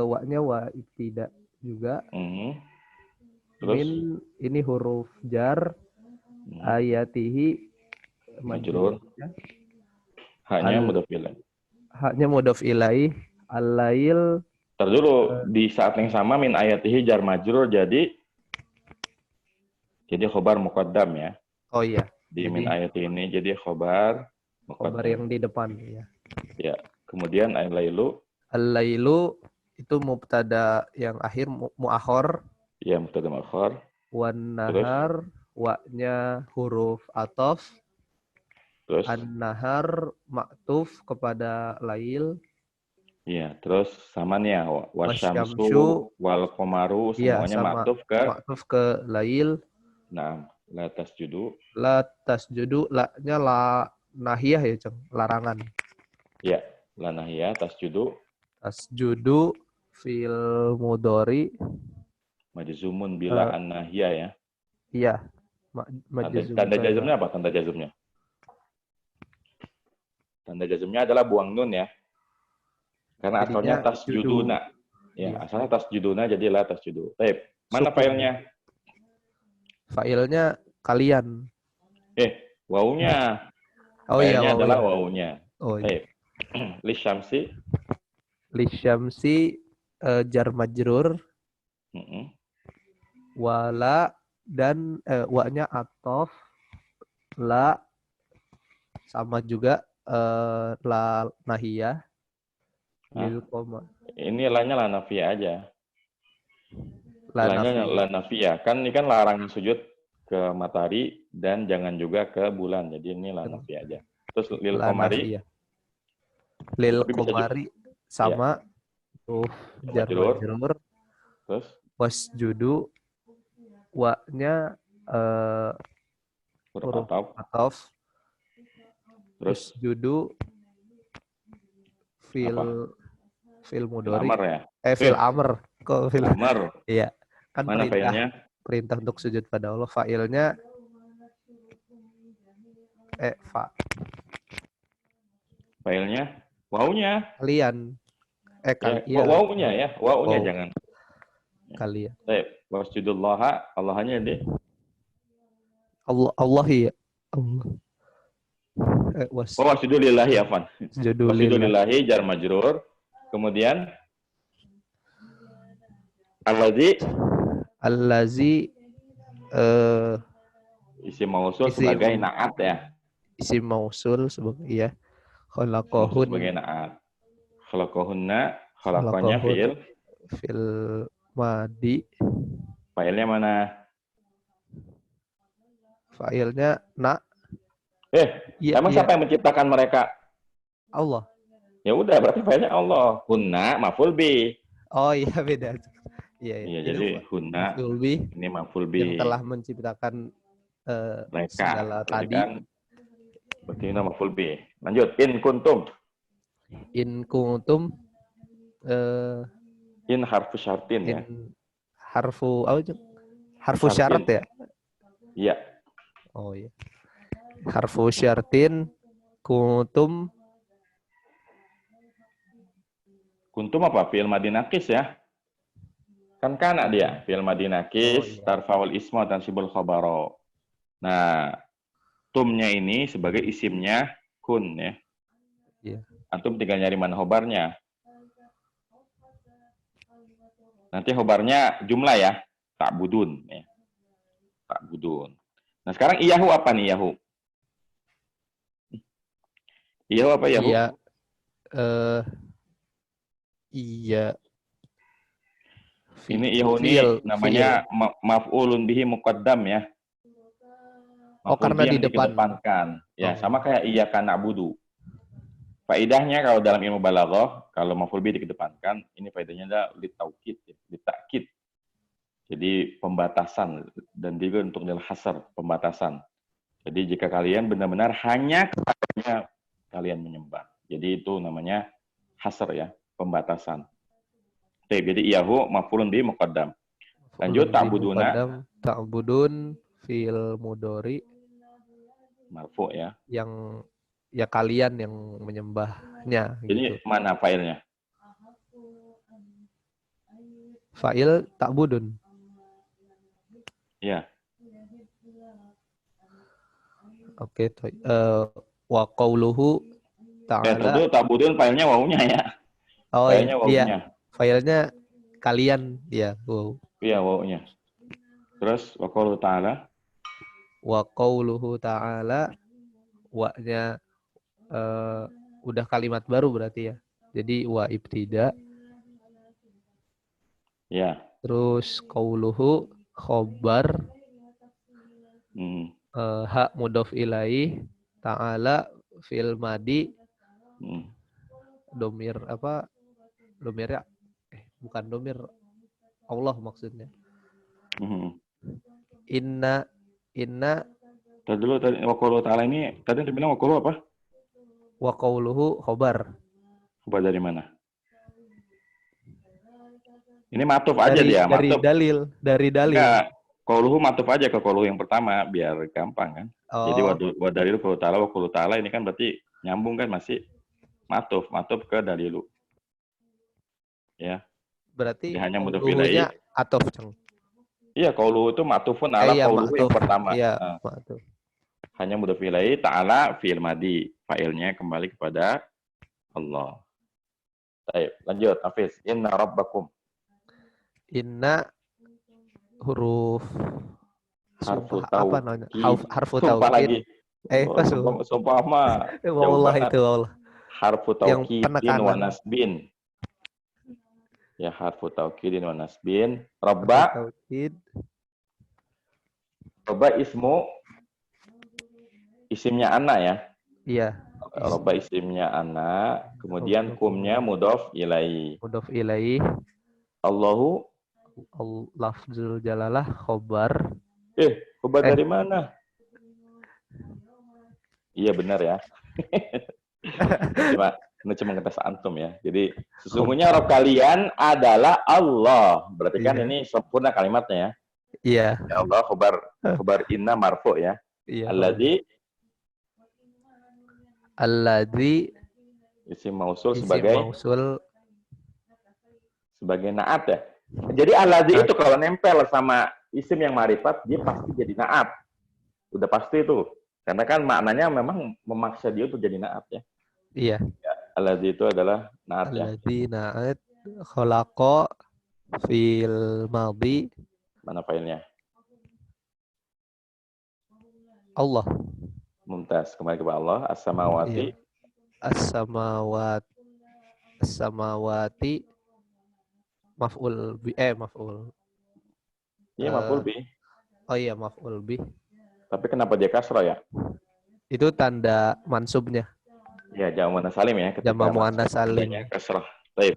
wa-nya wa ibtida juga. Terus? Min ini huruf jar, ayatihi majrur. Hanya mudhof ilaih. Al-lail. Ntar dulu, di saat yang sama min ayatihi jar majrur jadi khobar muqaddam ya. Oh iya. Di min ayatihi ini jadi khobar muqaddam. Khobar yang di depan ya. Ya. Kemudian al-lailu. Al-lailu itu mubtada yang akhir muakhor. Ya, mubtada muakhor. Wan nahar, wa-nya huruf ataf. Terus an-nahar maktuf kepada lail. Iya, terus samanya wasyamsu wal qamaru semuanya maktuf ke lail. Nah, la tasjudu. La-nya la nahiyah ya, Ceng, larangan. Ya, la nahiyah tasjudu. Tasjudu fil mudhari Majzumun bila an-nahiyah ya. Iya. Tanda jazmnya apa? Tanda jazmnya adalah buang nun ya. Karena asalnya tasjuduna. Ya, asalnya tasjuduna jadi la tasjudu. Baik. Mana failnya? Failnya kalian. Wawunya. Oh iya, failnya adalah wawunya. Oh iya. Lisyamsi jar majrur. Wala dan wa-nya ataf. La sama juga la nahiyah. Ini la-nya la nafiyah aja. La Lainnya nafiyah. la nafiyah. Kan ini kan larangan sujud ke matahari dan jangan juga ke bulan. Jadi ini la nafiyah aja. Terus lil La qamari, nafiyah. Lil tapi bisa juga qamari ya, sama tuh jar majrur. majrur Terus wasjudu wa-nya huruf huruf ataf. ataf Terus usjudu fil fil mudhari amr ya. fil amr kok fil Amr. iya kan Mana failnya? perintah untuk sujud pada Allah fa'ilnya Failnya wawunya. kalian Ya, iya wawunya ya. Wawunya Waw. jangan. Kalian Baik, wasjudullaha, Allahnya deh. Allah ya Allah Oh, wasjudulillahi afwan. wasjudu lillah Wasjudulillahi jar majrur. Kemudian allazi isim mausul Isim- sebagai naat ya. isim mausul sebagai ya Mausul khalaqahun sebagai naat. Khalaqahunna, khalaqahnya Khalaqahun. fi'il. fil madi Failnya mana? fa'ilnya Emang siapa yang menciptakan mereka? Allah. Ya udah, berarti failnya Allah. Hunna maf'ul bi. Oh iya beda. Iya, Iya, itu jadi hunna maf'ul bih ini maf'ul yang bi. telah menciptakan Mereka. segala Berarti tadi. kan, berarti ini maf'ul bi. Lanjut, in kuntum. In kuntum In harfu syartin ya. in harfu apa itu? Harfu Syartin. syarat ya? Iya. Oh iya. Harfu syartin kuntum Kuntum apa? Fi'il madi naqis ya. Kan kana dia. Fi'il madi naqis, iya. tarfa'ul isma dan sibul khabaro. Nah, tumnya ini sebagai isimnya kun ya. Iya. Antum tinggal nyari mana khobarnya. Nanti khobarnya jumlah ya. Ta'budun ya. Ta'budun. Nah, sekarang iyahu apa nih iyahu? Iyahu apa iyahu? Iya. Iya. Ini iyahu ini namanya maf'ulun bihi muqaddam ya. Oh, karena di depan. Dikedepankan. Ya, Oh. sama kayak iyyaka na'budu. Faidahnya kalau dalam ilmu balaghah, kalau maf'ul bihi dikedepankan, ini faidahnya adalah litaukid, litakkid. Jadi pembatasan dan juga untuk nilai hasar, pembatasan. Jadi jika kalian benar-benar hanya kepadanya kalian menyembah. Jadi itu namanya hasar ya, pembatasan. Jadi iyahu maf'ulun bihi muqaddam. Lanjut ta'buduna. Ta'budun fil mudhari Marfu ya. yang ya kalian yang menyembahnya Jadi gitu. mana failnya? Fa'il ta'budun. Ya. Oke, wa qauluhu ta'ala. Tentu ta'budun failnya wawunya ya. Oh Failnya iya, wawunya. filenya kalian ya. Wow. Iya wawunya. Terus wa qauluhu ta'ala. Wa qauluhu ta'ala wa-nya udah kalimat baru berarti ya. Jadi wa ibtida. Ya. Terus qauluhu khobar hak mudhof ilaih ta'ala fil madi domir apa domirnya bukan domir Allah maksudnya. Inna Tadi dulu tadi wa qauluhu ta'ala ini tadi yang bilang wa qauluhu apa? wa qauluhu khobar. Khobar dari mana? Ini matuf aja dia, dari matuf. Dari dalil. Enggak, qauluhu matuf aja ke qauluhu yang pertama biar gampang kan. Oh. Jadi wa dalilu qauluhu ta'ala wa qauluhu ta'ala ini kan berarti nyambung kan masih matuf ke dalilu. Ya. Berarti Jadi hanya mudhof qauluhunya ilaih. atof ceng. Iya, qauluhu itu matufun ala qauluhu yang pertama. Iya, matuf. Hanya mudhof ilaih ta'ala fi'il madi. Fa'ilnya kembali kepada Allah. Baik, lanjut Hafiz. Inna rabbakum. Inna huruf Harfu apa namanya? Harfu Sumpah taukid. lagi. Sumpah mah. Wallah itu Allah. Harfu taukidin wa nasbin. Ya harfu taukidin wa nasbin. Robba. Taukid. Robba ismu. Isimnya anak ya. Iya. Robba isimnya anak. Kemudian kumnya mudhof ilai. Mudhof ilaih. Allahu. Lafzul jalalah khobar. Khobar dari mana? Iya benar ya. Ini cuma ngetes antum ya. Jadi sesungguhnya Rabb kalian adalah Allah. Berarti kan ini sempurna kalimatnya ya. Iya. Ya Allah khobar inna marfu ya. Iya. Alladzi isim mausul isim sebagai mausul sebagai naat ya. Jadi alladzi itu kalau nempel sama isim yang ma'rifat dia pasti jadi naat. Udah pasti itu. Karena kan maknanya memang memaksa dia untuk jadi naat ya. Iya. Ya, alladzi itu adalah naat ya. Alladzi naat khalaqa fil madhi. Mana filenya? Allah. Mumtaz. Kembali kepada Allah. As-samawati. Iya. As-samawati maf'ul bi maf'ul. Iya maf'ul bi. Oh iya maf'ul bi. Tapi kenapa dia kasrah ya? Itu tanda mansubnya. Ya jamak muannas salim ya. Jamak muannas salim. Kasrah. Baik.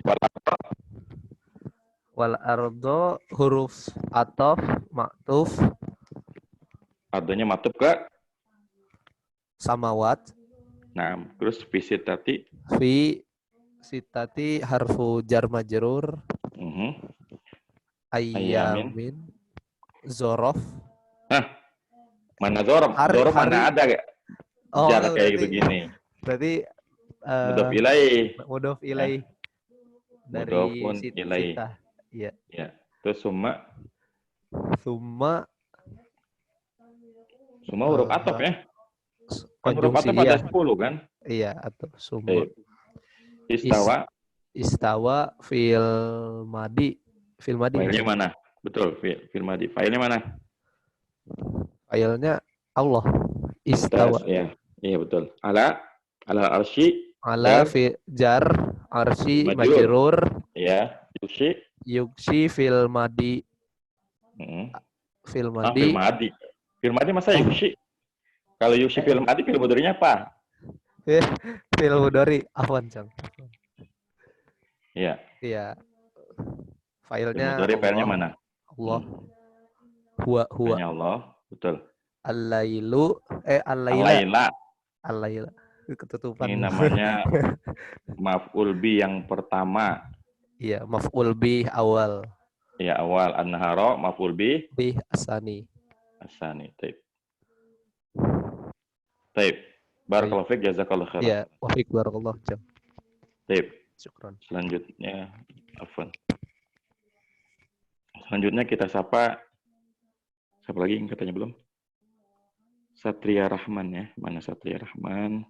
Wal ardo huruf atof maktuf. Ardonya matuf ke Samawat. Nah, terus visit tadi. Fi sitati harfu jar majrur. Ayyamin. Zorof. Mana zorof? Zorof mana ada gak? Jar kayak begini. Berarti mudhof ilaih. Mudhof ilaih. Dari sita. Iya. Ya. Terus summa huruf atof ya. Huruf atof ada 10 kan? Iya, atau summa. Istawa fil madi. Filenya mana? Betul, fil madi. Filenya mana? Filenya Allah. Istawa. Iya betul. Ala arsy. Ala fi jar arsy majrur. Ya, yuksi fil madi. Fil madi. Fil madi masa yuksi? Kalau yuksi fil madi fil mudhari'nya apa? Fil mudhari afwan, Cang. Iya. Iya. Filenya filenya mana? Allah. Huwa. Filenya Allah, betul. Al-lailu al-laila. Ketutupan. Ini namanya maf'ul bi yang pertama. Iya, maf'ul bi awal. Iya, awal. An-nahara maf'ul bi asani. Taib. Barakallahu fiik, jazakallahu khairan. Iya, wa fiik barakallahu. Taib. Syukran. Selanjutnya, afwan. Selanjutnya kita sapa siapa lagi yang katanya belum? Satria Rahman ya. Mana Satria Rahman?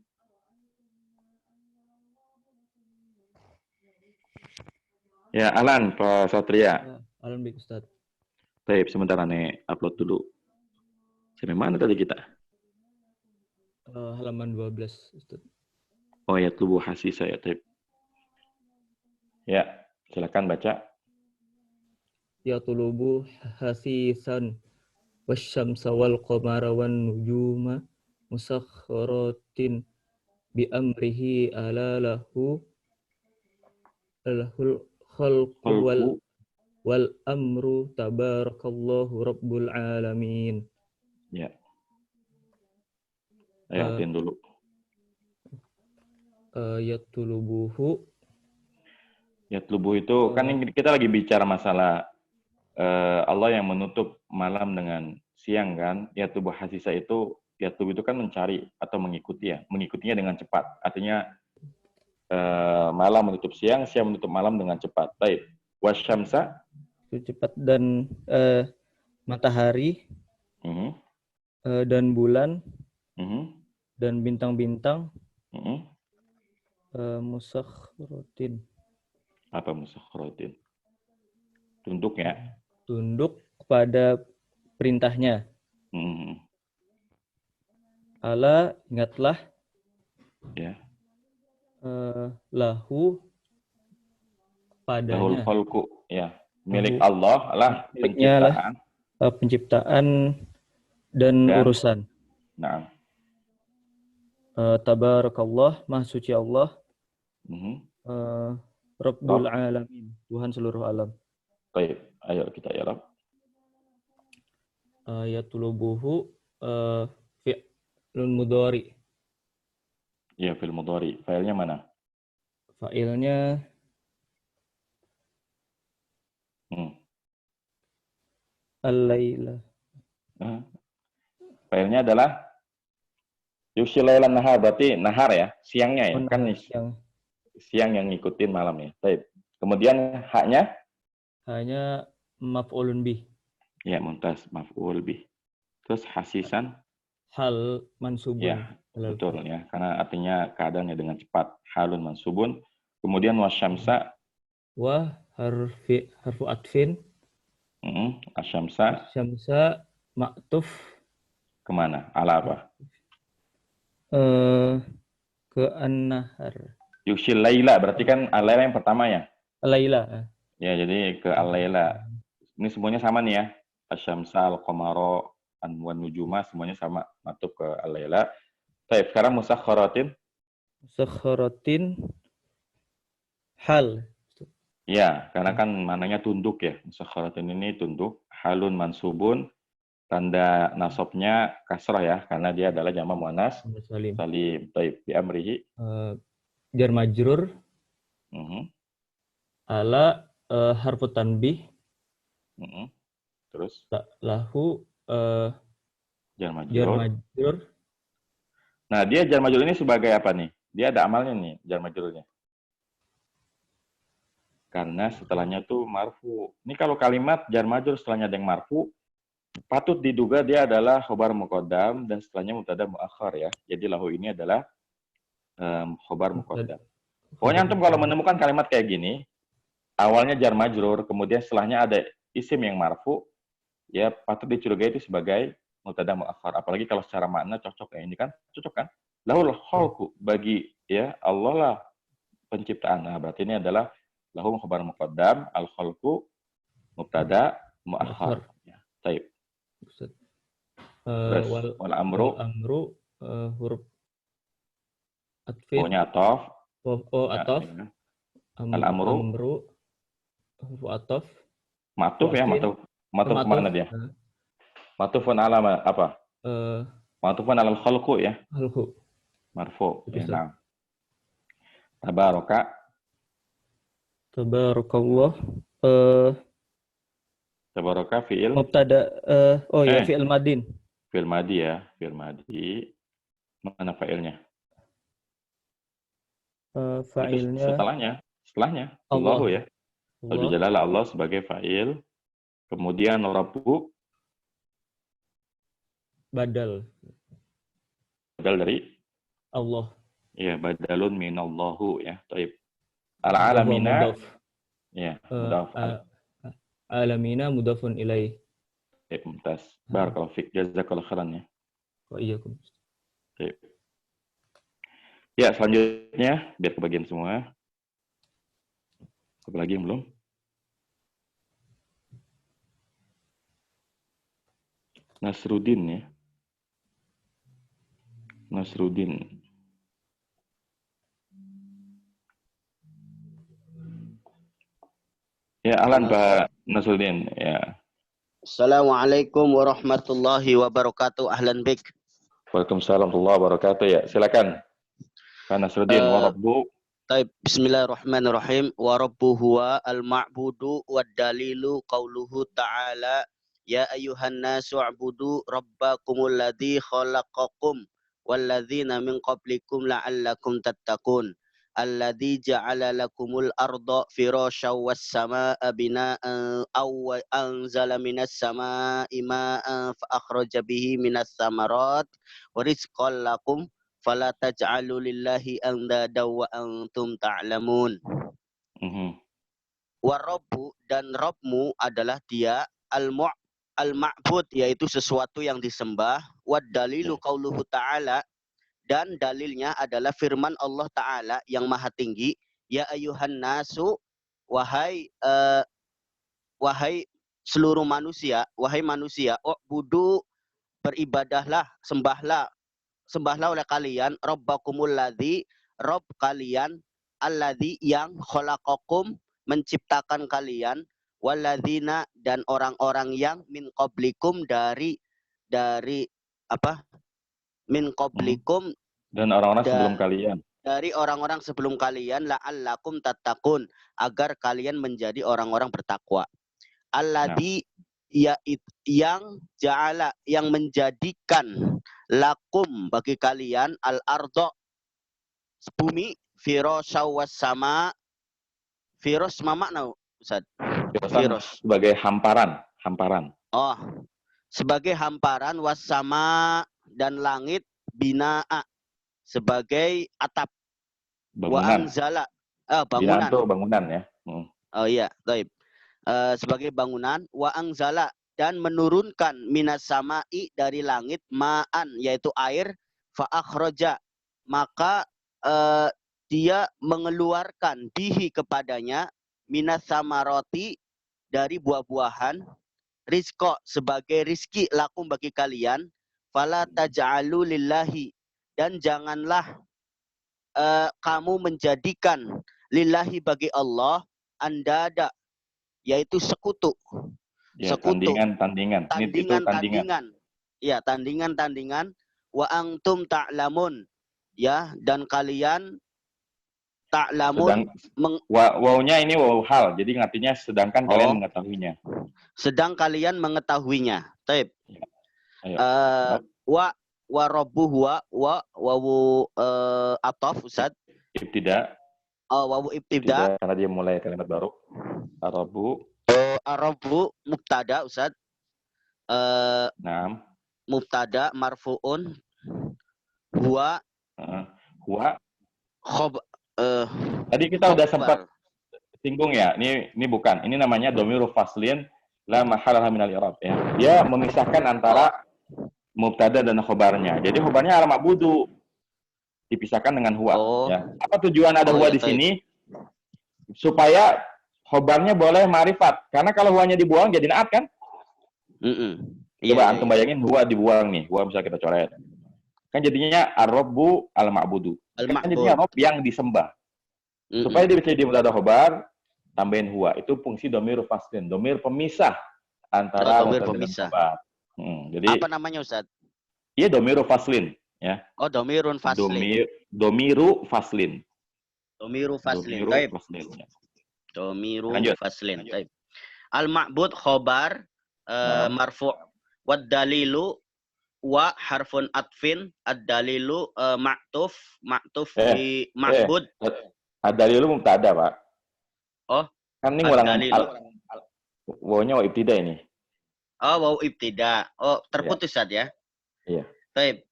Ya, Alan, Pak Satria. Alan baik Ustaz. Baik, sebentar nih upload dulu. Sampai mana tadi kita? Halaman 12, Ustaz. Oh ya, tubuh hasi saya. Taib. Ya, silakan baca. Ya tulubu hasisan wasyamsa wal qamara wan nujuma musakhkharatin bi amrihi ala lahul khalqu wal amru tabarakallahu rabbul alamin. Ya. Ayatin dulu. Yatlubuhu. Yatlubuh itu kan kita lagi bicara masalah Allah yang menutup malam dengan siang kan. Yatlubuh hasisa itu yatlubuh itu kan mencari atau mengikuti ya, mengikutinya dengan cepat. Artinya malam menutup siang, siang menutup malam dengan cepat. Baik. Wasyamsa Cepat dan matahari dan bulan dan bintang-bintang musakhkharatin. Apa musakhkharatin? Tunduk ya. Tunduk kepada perintahnya. Ala, ingatlah. Ya. Lahu Lahul padanya. khalqu, ya. Milik Lahu- Allah lah Miliknya lah penciptaan penciptaan dan dan urusan. nah. Tabarakallah, Maha Suci Allah, Mhm. Rabbul Rob. Alamin, Tuhan seluruh alam. Baik, ayo kita ya Rob. Yatlubuhu fi'lun mudhari. Ya, fil mudhari. Filenya mana? Fa'ilnya al-laila. Filenya adalah yughshil lailan nahar, berarti nahar ya, siangnya ya. Kan Yang siang yang ngikutin malam ya. Baik. Kemudian haknya? hanya maf'ulun bih. Ya, mumtaz, maf'ul bih. Terus hasisan? Hal mansubun. Ya, betul ya. Karena artinya keadaannya dengan cepat. Halun mansubun. Kemudian wasyamsa. Harfu atfin. Asyamsa. Syamsa ma'tuf. Kemana? Ala apa? Ke an-nahar. Yughshil laila, berarti kan al-laila yang pertama ya? Laila. Ya, jadi ke al-laila. Ini semuanya sama nih ya. Asyamsa, al-qamara, wan nujuma, semuanya sama. Matuf ke al-laila. Baik, sekarang musakhkharatin. Musakhkharatin hal. Ya, karena kan mananya tunduk ya. Musakhkharatin ini tunduk. Halun mansubun. Tanda nasabnya kasrah ya, karena dia adalah jamak muannas Salim. Baik, bi amrihi. Jar majrur. Ala harfu tanbih. Terus Lahu jar jar majrur. majrur. Nah, dia jar majrur ini sebagai apa nih? Dia ada amalnya nih, jar majrurnya. Karena setelahnya tuh marfu. Ini kalau kalimat jar majrur setelahnya ada yang marfu, patut diduga dia adalah khobar muqaddam dan setelahnya mubtada muakhar ya. Jadi lahu ini adalah khobar muqaddam. Pokoknya antum kalau menemukan kalimat kayak gini, awalnya jar majrur, kemudian setelahnya ada isim yang marfu, ya patut dicurigai itu sebagai mubtada muakhar. Apalagi kalau secara makna cocok ya. Ini kan cocok kan? Lahul khalqu, bagi ya Allah lah penciptaan. Nah, berarti ini adalah lahu khobar muqaddam, al khalqu mubtada muakhar. Ya, baik. Wal amru huruf atfin. Pokoknya atof. Atof. Ya. Al amru huruf atof. Matuf ya, matuf. Matuf kemana dia? Matufun ala apa? Matufun alal khalqu ya. Khalqu. Marfu. Ya, nah. Tabaraka. Tabarakallah. Tabaraka fi'il. Mubtada. Fi'il madin. Fi'il madi ya. Fi'il madi. Mana fa'ilnya? Fa'ilnya. Setelahnya. Allahu ya. Lebih jelas Allah sebagai fa'il. Kemudian Rabbu. Badal dari Allah. Ya, badalun minallahu ya. Taib. Al-alamina. Ya, mudaf. Alamina mudafun ilaih. Mumtaz. Barakallahu fiik. Jazakallahu khairan ya. Wa iyyakum. Taib. Ya, selanjutnya biar kebagian semua. Apa lagi yang belum? Nasruddin ya. Nasruddin. Ya, ahlan Pak Nasruddin ya. Assalamualaikum warahmatullahi wabarakatuh. Ahlan bik. Waalaikumsalam warahmatullahi wabarakatuh ya. Silakan. Pak Nasruddin wa rabbu. Taib, bismillahirrahmanirrahim. Wa rabbu huwa al-ma'budu wa dalilu qauluhu ta'ala ya ayyuhan nasu a'budu rabbakumul ladzi khalaqakum walladzina min qablikum la'allakum tattaqun alladzi ja'ala lakumul arda firasyaw was samaa'a bina'an aw anzala minas samaa'i ma'an fa akhraja bihi minas samarat wa rizqan lakum fala taj'alu lillahi andada wa antum ta'lamun. Wa rabbu, dan Rabbmu adalah dia al-ma'bud, yaitu sesuatu yang disembah. Wa dalilu qauluhu ta'ala, dan dalilnya adalah firman Allah Ta'ala yang maha tinggi. Ya ayuhan nasu, wahai wahai seluruh manusia, wahai manusia, u'budu, beribadahlah, sembahlah oleh kalian rabbakumul ladzi, Rabb kalian, alladzi yang khalaqakum, menciptakan kalian, walladzina, dan orang-orang yang min qablikum, dari apa? Min qablikum, Dan orang-orang Da- sebelum kalian. dari orang-orang sebelum kalian, la'allakum tattaqun, agar kalian menjadi orang-orang bertakwa. Alladzi, yang ja'ala, yang menjadikan, lakum, bagi kalian, al-ardo, bumi, firasyaw was sama, firos mama makna Ustaz? Firos. Sebagai hamparan. Oh, sebagai hamparan, was sama, dan langit, binaa, sebagai atap. Wa Bangunan. anzala, Binaan bangunan. tuh bangunan ya. Oh iya, baik. Sebagai bangunan, wa anzala, dan menurunkan, minas sama'i, dari langit, ma'an, yaitu air, fa akhraja, maka dia mengeluarkan, bihi, kepadanya, minas samaroti, dari buah-buahan, rizqa, sebagai rizki, lakum, bagi kalian, fala taj'alu lillahi, dan janganlah kamu menjadikan, lillahi, bagi Allah, andada, yaitu sekutu. Ya, Sekutu. tandingan. Tandingan. Ya, tandingan. Wa antum ta'lamun. Ya, dan kalian ta'lamun. Wawnya ini waw hal. Jadi ngartinya sedangkan kalian mengetahuinya. Sedang kalian mengetahuinya. Taib. Ayo. Wa rabbuhu wawu atof, Ustaz. Ibtida. Wawu ibtida. Karena dia mulai kalimat baru. Arabu. Arabu mubtada, Ustaz. Naam. Mubtada marfuun. Huwa. Tadi kita udah sempat singgung ya. Ini bukan. Ini namanya domiru faslin la mahalaha minal i'rab ya. Dia memisahkan antara mubtada dan khobarnya. Jadi khobarnya al ma'budu dipisahkan dengan huwa ya. Apa tujuan ada huwa di sini? Supaya khobarnya boleh marifat. Karena kalau huwanya dibuang jadi naat kan? Coba antum bayangin huwa dibuang nih. Huwa bisa kita coret. Kan jadinya ar-rabbu al-ma'budu. Kan jadinya rob yang disembah. Supaya dia bisa dimudada khobar, tambahin huwa. Itu fungsi domir faslin. Domir pemisah antara domir pemisah. Jadi apa namanya, Ustaz? Iya, domiru faslin ya. Oh, domirun faslin. Domiru faslin. Domiru faslin. Ya. Domiru Lanjut. faslin. Baik. Al-ma'bud khobar marfu' wad dalilu wa harfun atfin, ad-dalilu ma'tuf di ma'bud. Ad-dalilu mubtada, Pak. Oh. Kan ini ngulang wawnya wa ibtida ini. Oh, waw ibtida. Oh, terputus Ustaz ya. Iya. Baik.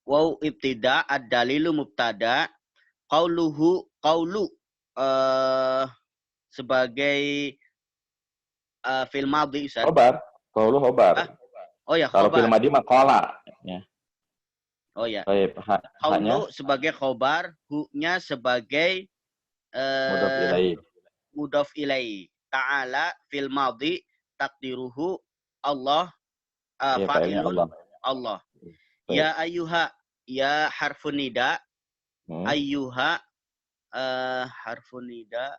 Waw ibtida, ad-dalilu mubtada, qaulu sebagai fil madhi, Ustaz. Khobar. Qaulu khobar. Oh ya, kalau fil madhi mah qala ya. Oh ya. Baik, qaulu sebagai khobar, hu-nya sebagai mudhaf ilaihi. Ta'ala fil madhi takdiruhu Allah, fa'ilun Allah. Ya ayyuha, ya harfun nida, ayyuha, harfun nida.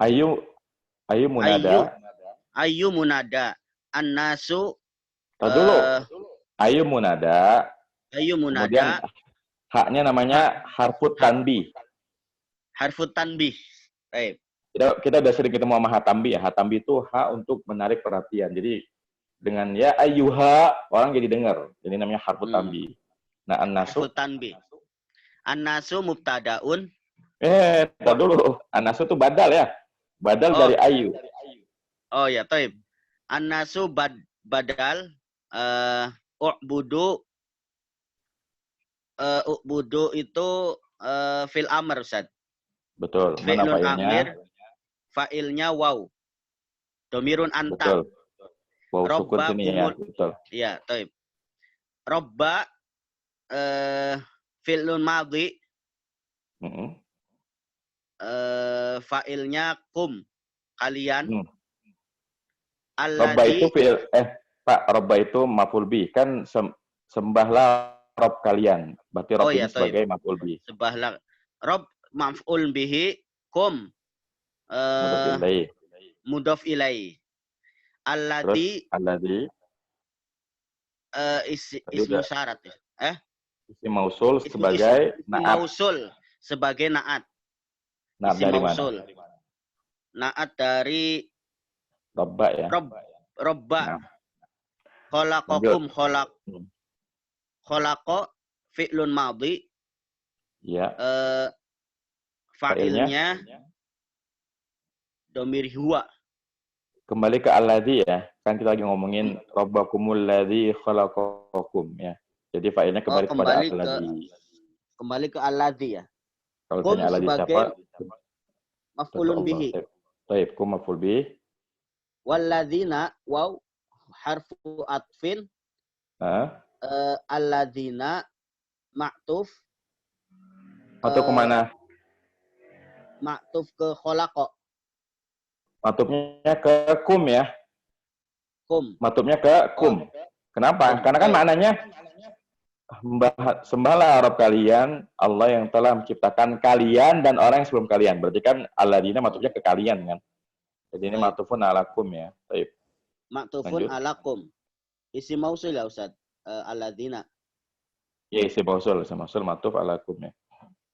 Ayu munada. Ayu munada. An-nasu. Dulu. Ayu munada. Kemudian haknya namanya harfut tanbih. Harfut tanbih. Baik. Kita udah sering ketemu sama hatambi ya. Hatambi itu hak untuk menarik perhatian. Jadi dengan ya ayyuha orang jadi dengar. Jadi namanya harfut tanbih. Nah, an-nasu. Harfut tanbih. An-nasu mubtadaun. Dulu. An-nasu itu badal ya. Badal dari ayu. Oh ya, taib. An-nasu badal u'budu itu fil amr, Ustaz. Betul. Mana fa'ilnya? Fa'ilnya waw. Domirun anta. Betul. Waw sukun sini ya. Betul. Iya, taib. Robba fi'lun madhi. fa'ilnya kum, kalian. Hmm. Robba itu Alladzi, Pak, Robba itu maf'ul bih. Kan sembahlah Rob kalian. Berarti Rob oh ini ya, toib. sebagai maf'ul bih. Sebahlah. Rob maf'ul bihi, kum. Mudhof ilaih. Mudhof ilai. Terus Alladzi alladzi ismu syarat ya. isim mausul sebagai Isim naat. mausul sebagai naat. Naat Isim dari mausul. mana? Naat dari Robba ya. robba. Nah. Khalaqakum Hmm. khalaqa fi'lun madhi. Ya. Fa'ilnya domir huwa. Kembali ke alladzi ya. Kan kita lagi ngomongin rabbakumul ladzi khalaqakum ya. Jadi fa'ilnya kembali kepada alladzi. Kembali ke alladzi ya. Kalau Kum tanya alladzi sebagai siapa? maf'ulun Allah. bihi. Baik, kum maf'ul bih. Walladzina waw harfu atfin. Alladzina ma'tuf. Atau kemana? Ma'tuf ke khalaqa. Matupnya ke kum ya. Kum. Matupnya ke kum. Kenapa? Karena kan maknanya sembahlah Rabb kalian, Allah yang telah menciptakan kalian dan orang yang sebelum kalian. Berarti kan alladzina matupnya ke kalian kan. Jadi ini matufun alakum ya. Baik. Ma'tufun alakum. Isim mausul ya Ustaz. Alladzina. Ya isim mausul, matuf alakum ya.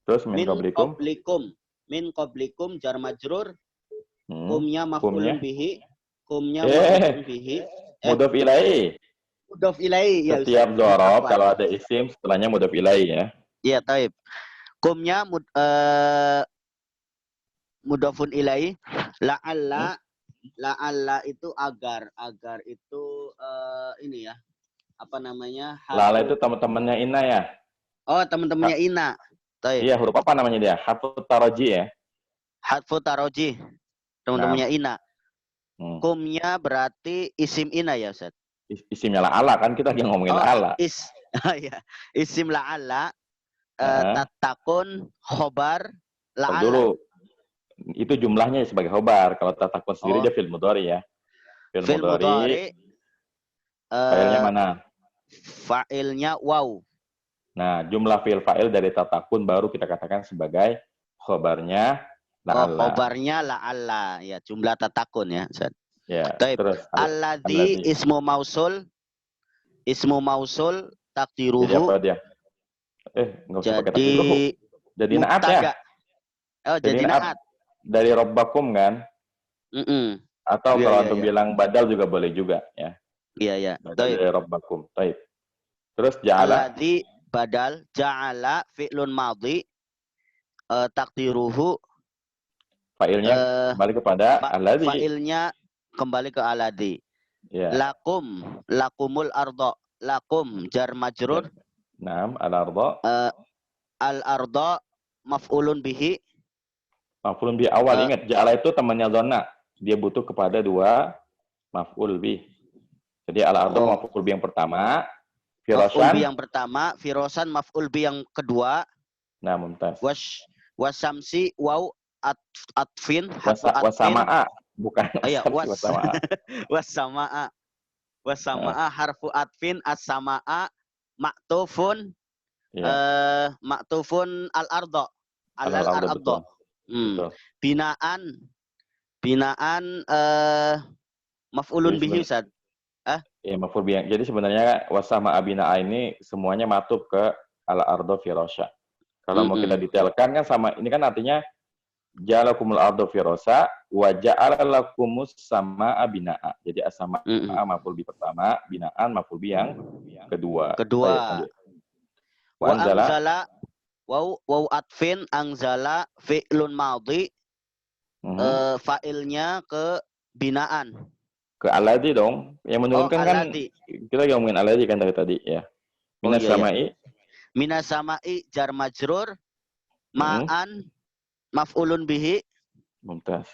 Terus min qablikum. Min qablikum jar majrur. Kumnya maf'ulun bihi. Kumnya maf'ulun bihi. Mudhof ilaih. Mudhof ilaih ya. Setiap dzaraf kalau ada isim setelahnya mudhof ilaih ya. Iya, taib. Kumnya mudhofun ilaih. La'alla itu agar itu ini ya. Apa namanya? Lala itu teman-temannya Ina ya. Oh, teman-temannya Ina. Taib. Iya, huruf apa namanya dia? Harfu taroji ya. Harfu taroji. Teman-temannya Ina. Kumnya berarti isim Ina ya, Ustaz? Isimnya la'ala kan kita lagi ngomongin la'ala. Ya. Isim la'ala tatakun khobar la'ala. Dulu itu jumlahnya sebagai khobar. Kalau tatakun sendiri dia fi'il mudhari ya. Fi'il mudhari. Fa'ilnya mana? Fa'ilnya waw. Nah, jumlah fi'il fa'il dari tatakun baru kita katakan sebagai khobarnya la'alla. Khobarnya la'alla. Ya, jumlah tatakun ya, Ustaz. Ya, terus alladzi ismu mausul takdiruhu. Jadi apa dia? Enggak usah pakai takdiruhu. Jadi naat ya. Oh, jadi naat. Dari robbakum kan? Atau kalau antum bilang badal juga boleh juga ya. Iya, ya. Dari robbakum. Baik. Terus ja'ala. Alladzi badal ja'ala fi'lun madhi takdiruhu. Fa'ilnya kembali kepada alladzi. Fa'ilnya kembali ke alladzi. Ya. Lakumul ardo. Lakum jar majrur. Naam, al-ardo. Al-ardo maf'ulun bihi. Maf'ulun bihi awal ingat, ja'ala itu temannya dhanna. Dia butuh kepada dua maf'ul bih. Jadi al-ardo maf'ul bih yang pertama, Maf'ul bi yang pertama, firosan maf'ul bi yang kedua. Nah, mumtaz. Wasamsi waw atfin wasama'a bukan wasama'a harfu atfin as-sama'a maktufun maktufun al-ardo al-ardo binaan maf'ulun bihi Ustaz. Ya, maf'ul bi. Jadi sebenarnya wasama abina ini semuanya matub ke al-ardo firasha. Kalau mau kita detailkan kan sama ini kan artinya ja'alakumul ardo firasha wa ja'ala lakumus sama abina'a. Jadi as-sama maf'ul bi pertama, binaan maf'ul bi yang kedua. Wa anzala waw atfin anzala fi'lun madhi fa'ilnya ke binaan. Ke alladzi dong. Yang menurunkan kan kita lagi ngomongin alladzi kan dari tadi ya. Minas sama'i. Minas sama'i jar majrur ma'an maf'ulun bihi. Mumtaz.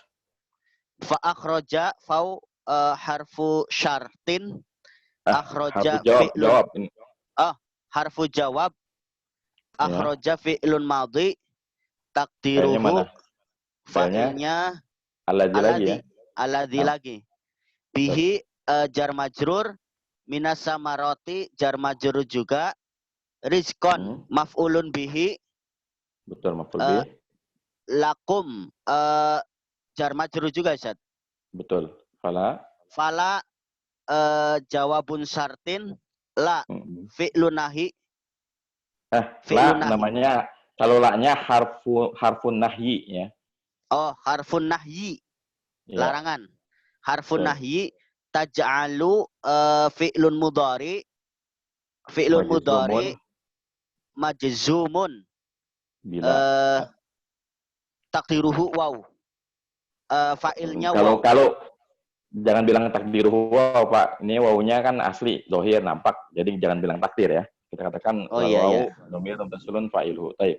Fa akhraja fau harfu syartin. Akhraja jawab. Harfu jawab. Akhraja fi'lun madhi. Takdiruhu Fa'ilnya Alladzi lagi ya. alladzi Nah. lagi. Bihi jar majrur, minas samaroti jar majrur juga. Rizkon maf'ulun bihi, Betul, maf'ul Eh, bih. lakum jar majrur juga Ustaz. Betul. Fala. Fala jawabun syartin, la fi'lun nahi. La Fi'lun nahi. namanya, kalau la-nya harfun nahyi ya. Oh, harfun nahyi, Ya. larangan. Harfun Betul. nahyi taj'alu fi'lun mudhari. Fi'lun mudhari majzumun. Bila Takdiruhu waw. Fa'ilnya kalau waw. jangan bilang takdiruhu waw, Pak. Ini wawunya kan asli, zahir, nampak. Jadi jangan bilang takdir ya. Kita katakan Oh, wal iya, wawu iya. dhamir mutasilun fa'ilhu. Baik.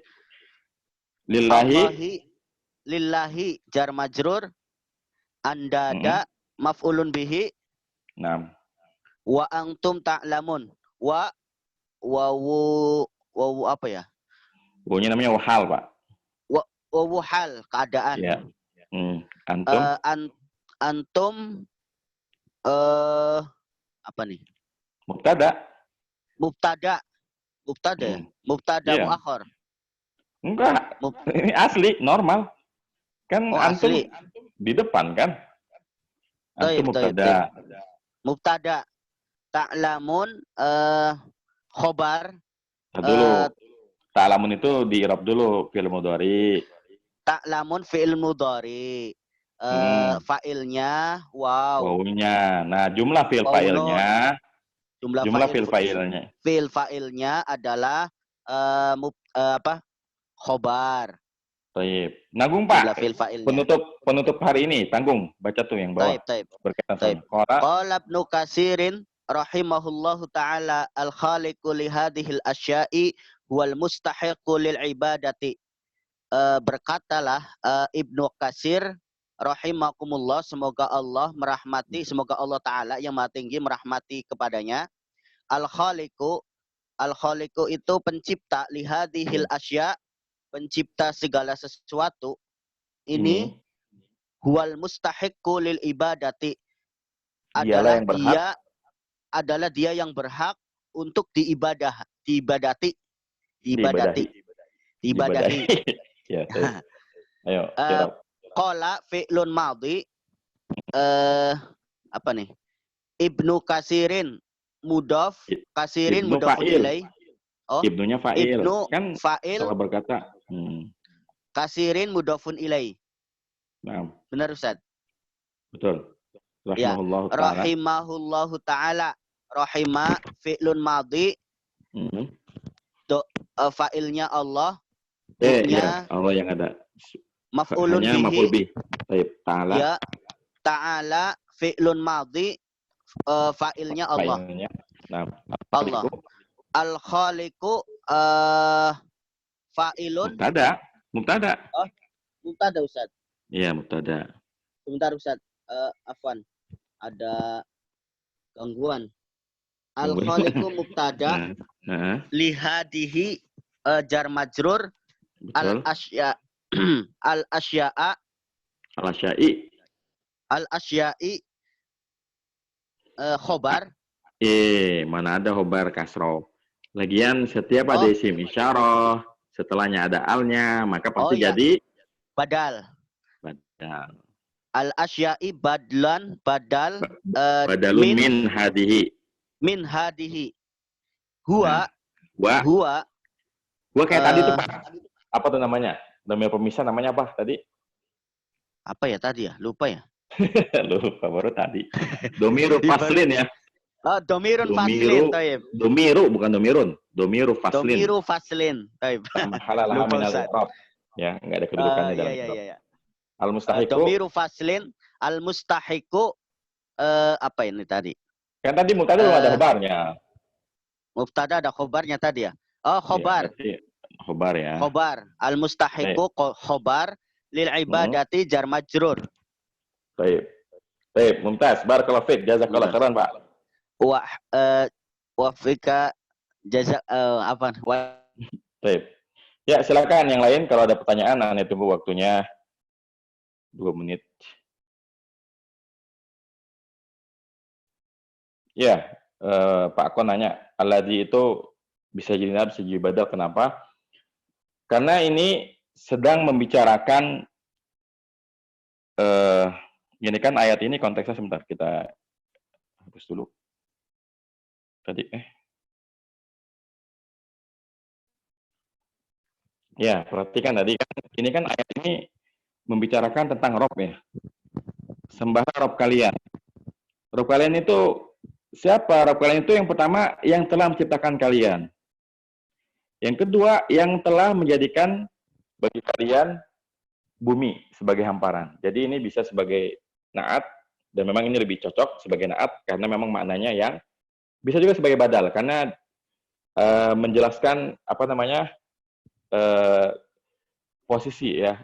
Lillahi. Lillahi jar majrur. Andada maf'ulun bihi. Nah, Wa antum ta'lamun. Wawu apa ya? wawunya namanya wahal, Pak. Wawu hal, keadaan. Ya. Antum. Antum apa nih? Mubtada. Mubtada. Mubtada Iya. muakhar. Enggak. Ini asli, normal. Kan Oh, antum asli. di depan kan? Antum Taib. mubtada. Mubtada. Ta'lamun khobar. Dulu. Ta'lamun itu di i'rab dulu, fi'il mudhari. Ta'lamun fi'il mudhari. Fa'ilnya wow. Wawunya. Nah, jumlah fi'il fa'ilnya. Jumlah fi'il fa'ilnya. Fi'il fa'ilnya adalah khobar. Taib. Nanggung, Pak. Jumlah fi'il fa'ilnya. Penutup hari ini, tanggung. Baca tuh yang bawah. Taib. Berkaitan Taib. sama Qala Ibnu Katsirin rahimahullahu taala al-khaliqu li hadhil asya'i wal mustahiqu lil ibadati. Berkatalah Ibnu Katsir rahimakumullah, semoga Allah merahmati, semoga Allah taala yang Maha Tinggi merahmati kepadanya. Al-khaliqu itu pencipta li hadhil asya', pencipta segala sesuatu. Ini huwal mustahiqu lil ibadati, adalah dia yang berhak untuk diibadahi. Ya, ayo. Qala fi'lun madhi. Apa nih? Ibnu Katsirin mudhaf, Katsirin Ibnu mudhafun fa'il. ilaih. Oh, Ibnunya fa'il. Ibnu Kan fa'il. salah berkata. Katsirin mudhafun ilaih. Nah, Benar Ustaz? betul. Ya. Rahimahullahu ta'ala. Rahimahullahu ta'ala. Rahima fi'lun madhi. Fa'ilnya Allah. Iya, Allah yang ada. Maf'ulun Hanya maf'ul bihi. bih. Baik, ta'ala. Ya. Ta'ala fi'lun madhi. Fa'ilnya Allah. Fa'ilnya. Nah, Allah. Al-khaliqu fa'ilun. Mubtada. Oh, mubtada Ustaz. Iya, mubtada. Sebentar Ustaz. Afwan. Ada gangguan. Al-khaliqu mubtada. Lihadihi jar majrur. Al-asya. Al-asya'a. Al-asya'i khobar. Mana ada khobar kasroh. Lagian setiap ada isim isyarah, setelahnya ada alnya, maka pasti jadi badal. Al-asya'i badlan, badalun min hadihi. Min hadihi. Huwa kayak tadi tuh, Pak. Apa tuh namanya? Dhamir pemisah namanya apa tadi? Apa ya tadi ya? Lupa ya? Lupa, baru tadi. Domiru faslin ya. Domirun faslin, taib. Domiru, bukan domirun. Domiru faslin. Domiru faslin, taib. Halalaha minal i'rab. Ya, enggak ada kedudukannya dalam i'rab. Iya. Al-mustahiqu. Domiru faslin, al-mustahiqu apa ini tadi? Kan tadi mubtada belum ada khobarnya. Mubtada ada khobarnya tadi ya? Oh, khobar. Iya, khobar ya. Khobar. Al-mustahiqu khobar lil ibadati jar majrur. Baik, mumtaz. Barakallahu fiik. Jazakallahu khairan, Pak. Wa fika jazak apa? Baik. Ya, silakan yang lain kalau ada pertanyaan, nanti tunggu waktunya. 2 menit. Ya, Pak Kon nanya, alladzi itu bisa jadi na'at, bisa jadi badal. Kenapa? Karena ini sedang membicarakan, ini kan ayat ini konteksnya, sebentar, kita hapus dulu. Tadi, ya, perhatikan tadi kan, ini kan ayat ini membicarakan tentang Rob ya. Sembahlah Rob kalian. Rob kalian itu siapa? Rob kalian itu yang pertama yang telah menciptakan kalian. Yang kedua yang telah menjadikan bagi kalian bumi sebagai hamparan. Jadi ini bisa sebagai naat, dan memang ini lebih cocok sebagai naat karena memang maknanya yang bisa juga sebagai badal karena menjelaskan apa namanya posisi ya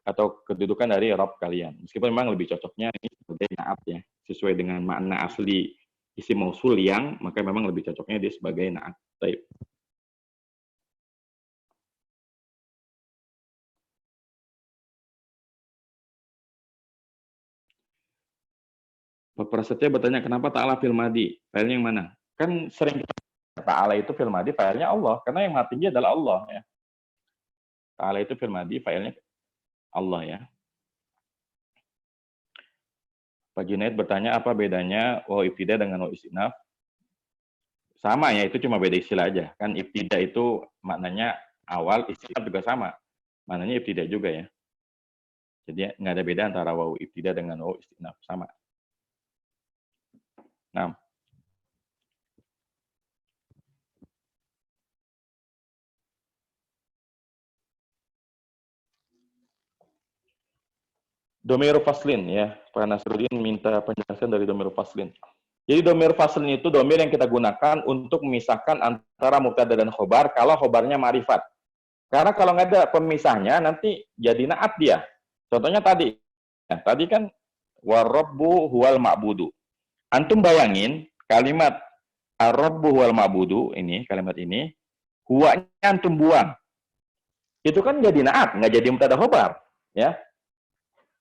atau kedudukan dari Rob kalian. Meskipun memang lebih cocoknya ini sebagai naat ya, sesuai dengan makna asli isim mausul yang, maka memang lebih cocoknya dia sebagai naat. Baik. Pak Prasetya bertanya, kenapa Ta'ala fil madi? Filenya yang mana? Kan sering Ta'ala itu fil madi, filenya Allah. Karena yang mati dia adalah Allah. Ya. Ta'ala itu fil madi, filenya Allah ya. Pak Junaid bertanya, apa bedanya waw ibtida dengan waw istinaf? Sama ya, itu cuma beda istilah aja. Kan ibtida itu maknanya awal, istinaf juga sama. Maknanya ibtida juga ya. Jadi nggak ada beda antara waw ibtida dengan waw istinaf, sama. Nah, domir faslin ya, Pak Nasruddin minta penjelasan dari domir faslin. Jadi domir faslin itu domir yang kita gunakan untuk memisahkan antara mubtada dan khobar kalau khobarnya ma'rifat. Karena kalau nggak ada pemisahnya nanti jadi naat dia. Contohnya tadi, tadi kan warabbu huwal ma'budu. Antum bayangin kalimat ar-rabbu huwal ma'budu ini, kalimat ini, huwanya antum buang. Itu kan jadi naat, nggak jadi mubtada khobar, ya.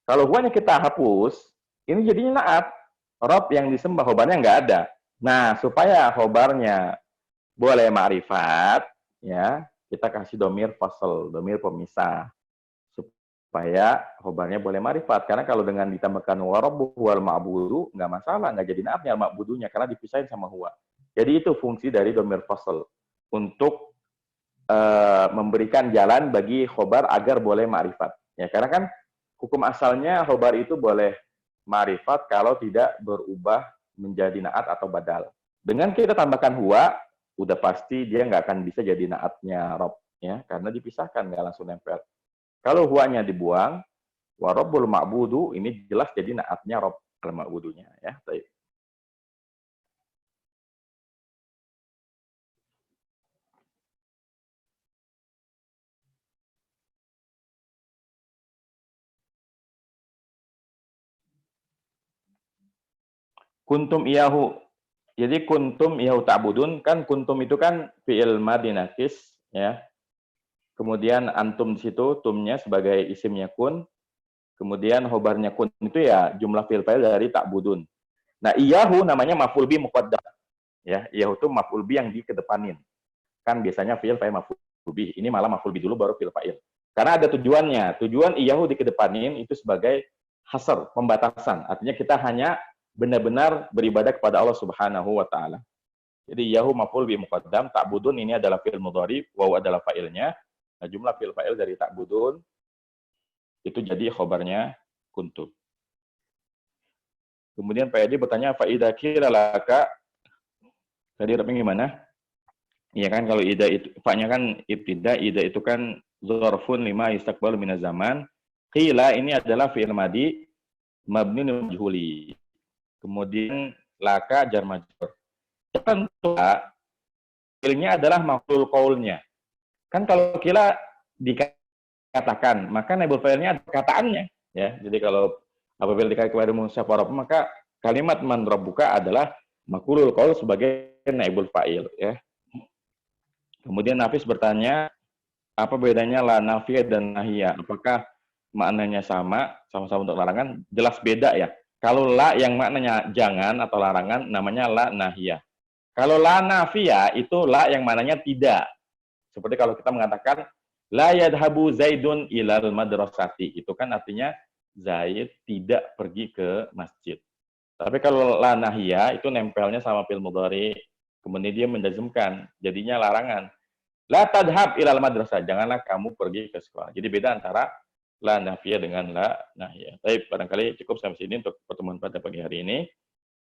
Kalau huwanya kita hapus, ini jadinya naat. Rob yang disembah khobarnya nggak ada. Nah, supaya khobarnya boleh ma'rifat, ya, kita kasih domir fasl, domir pemisah. Supaya khobarnya boleh ma'rifat. Karena kalau dengan ditambahkan warabbu wal ma'budu, nggak masalah, nggak jadi naatnya ma'budunya, karena dipisahin sama huwa. Jadi itu fungsi dari domir fasl. Untuk memberikan jalan bagi khobar agar boleh ma'rifat. Ya, karena kan hukum asalnya khobar itu boleh ma'rifat kalau tidak berubah menjadi naat atau badal. Dengan kita tambahkan huwa, udah pasti dia nggak akan bisa jadi naatnya rob, ya, karena dipisahkan, nggak langsung nempel. Kalau huwanya dibuang, warabbul ma'budu, ini jelas jadi naatnya rob al-ma'budunya. Ya. Baik. Kuntum iyahu. Jadi kuntum iyahu ta'budun, kan kuntum itu kan fi'il madhi nakis, ya. Kemudian antum di situ, tumnya sebagai isimnya kun. Kemudian khobarnya kun itu ya jumlah fi'il fa'il dari ta'budun. Nah, iyahu namanya maf'ul bi muqaddam. Ya, iyahu itu maf'ul bi yang dikedepanin. Kan biasanya fi'il fa'il maf'ul bi. Ini malah maf'ul bi dulu baru fi'il fa'il. Karena ada tujuannya. Tujuan iyahu dikedepanin itu sebagai hasr, pembatasan. Artinya kita hanya benar-benar beribadah kepada Allah Subhanahu wa taala. Jadi yahu maf'ul bi muqaddam, ta'budun ini adalah fi'il mudhari, waw adalah fa'ilnya. Nah, jumlah fi'il fa'il dari ta'budun itu jadi khobarnya kuntum. Kemudian Pak Edi bertanya, fa idza qila laka, tadi rapnya gimana? Iya kan, kalau ida itu fa-nya kan ibtida, ida itu kan dzarfun lima yastaqbalu minaz zaman. Qila ini adalah fi'il madhi mabni lil majhuli. Kemudian laka jar majrur. Tentu fi'ilnya adalah maf'ul qaulnya. Kan kalau kila dikatakan, maka naibul fa'ilnya ada kataannya, ya. Jadi kalau apabila dikatakan kepada musyaf maka kalimat man rabbuka adalah maf'ulul qaul sebagai naibul fa'il, ya. Kemudian Nafis bertanya, apa bedanya la nafiyah dan nahiyah? Apakah maknanya sama-sama untuk larangan, jelas beda ya. Kalau la yang maknanya jangan atau larangan, namanya la nahiyah. Kalau la nafiyah, itu la yang maknanya tidak. Seperti kalau kita mengatakan, la yadhabu Zaidun ilal madrasati. Itu kan artinya, Zaid tidak pergi ke masjid. Tapi kalau la nahiyah, itu nempelnya sama fi'il mudhari, kemudian dia menjazmkan, jadinya larangan. La tadhab ilal madrasah, janganlah kamu pergi ke sekolah. Jadi beda antara la nafiyah dengan la nahiyah. Tapi barangkali cukup sampai sini untuk pertemuan pada pagi hari ini.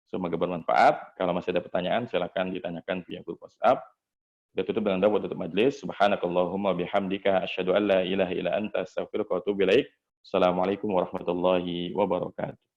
Semoga bermanfaat. Kalau masih ada pertanyaan, silakan ditanyakan via grup WhatsApp. Kita tutup dengan doa tutup majelis. Subhanakallahumma bihamdika asyhadu an la ilaha illa anta astaghfiruka wa atubu ilaik. Assalamualaikum warahmatullahi wabarakatuh.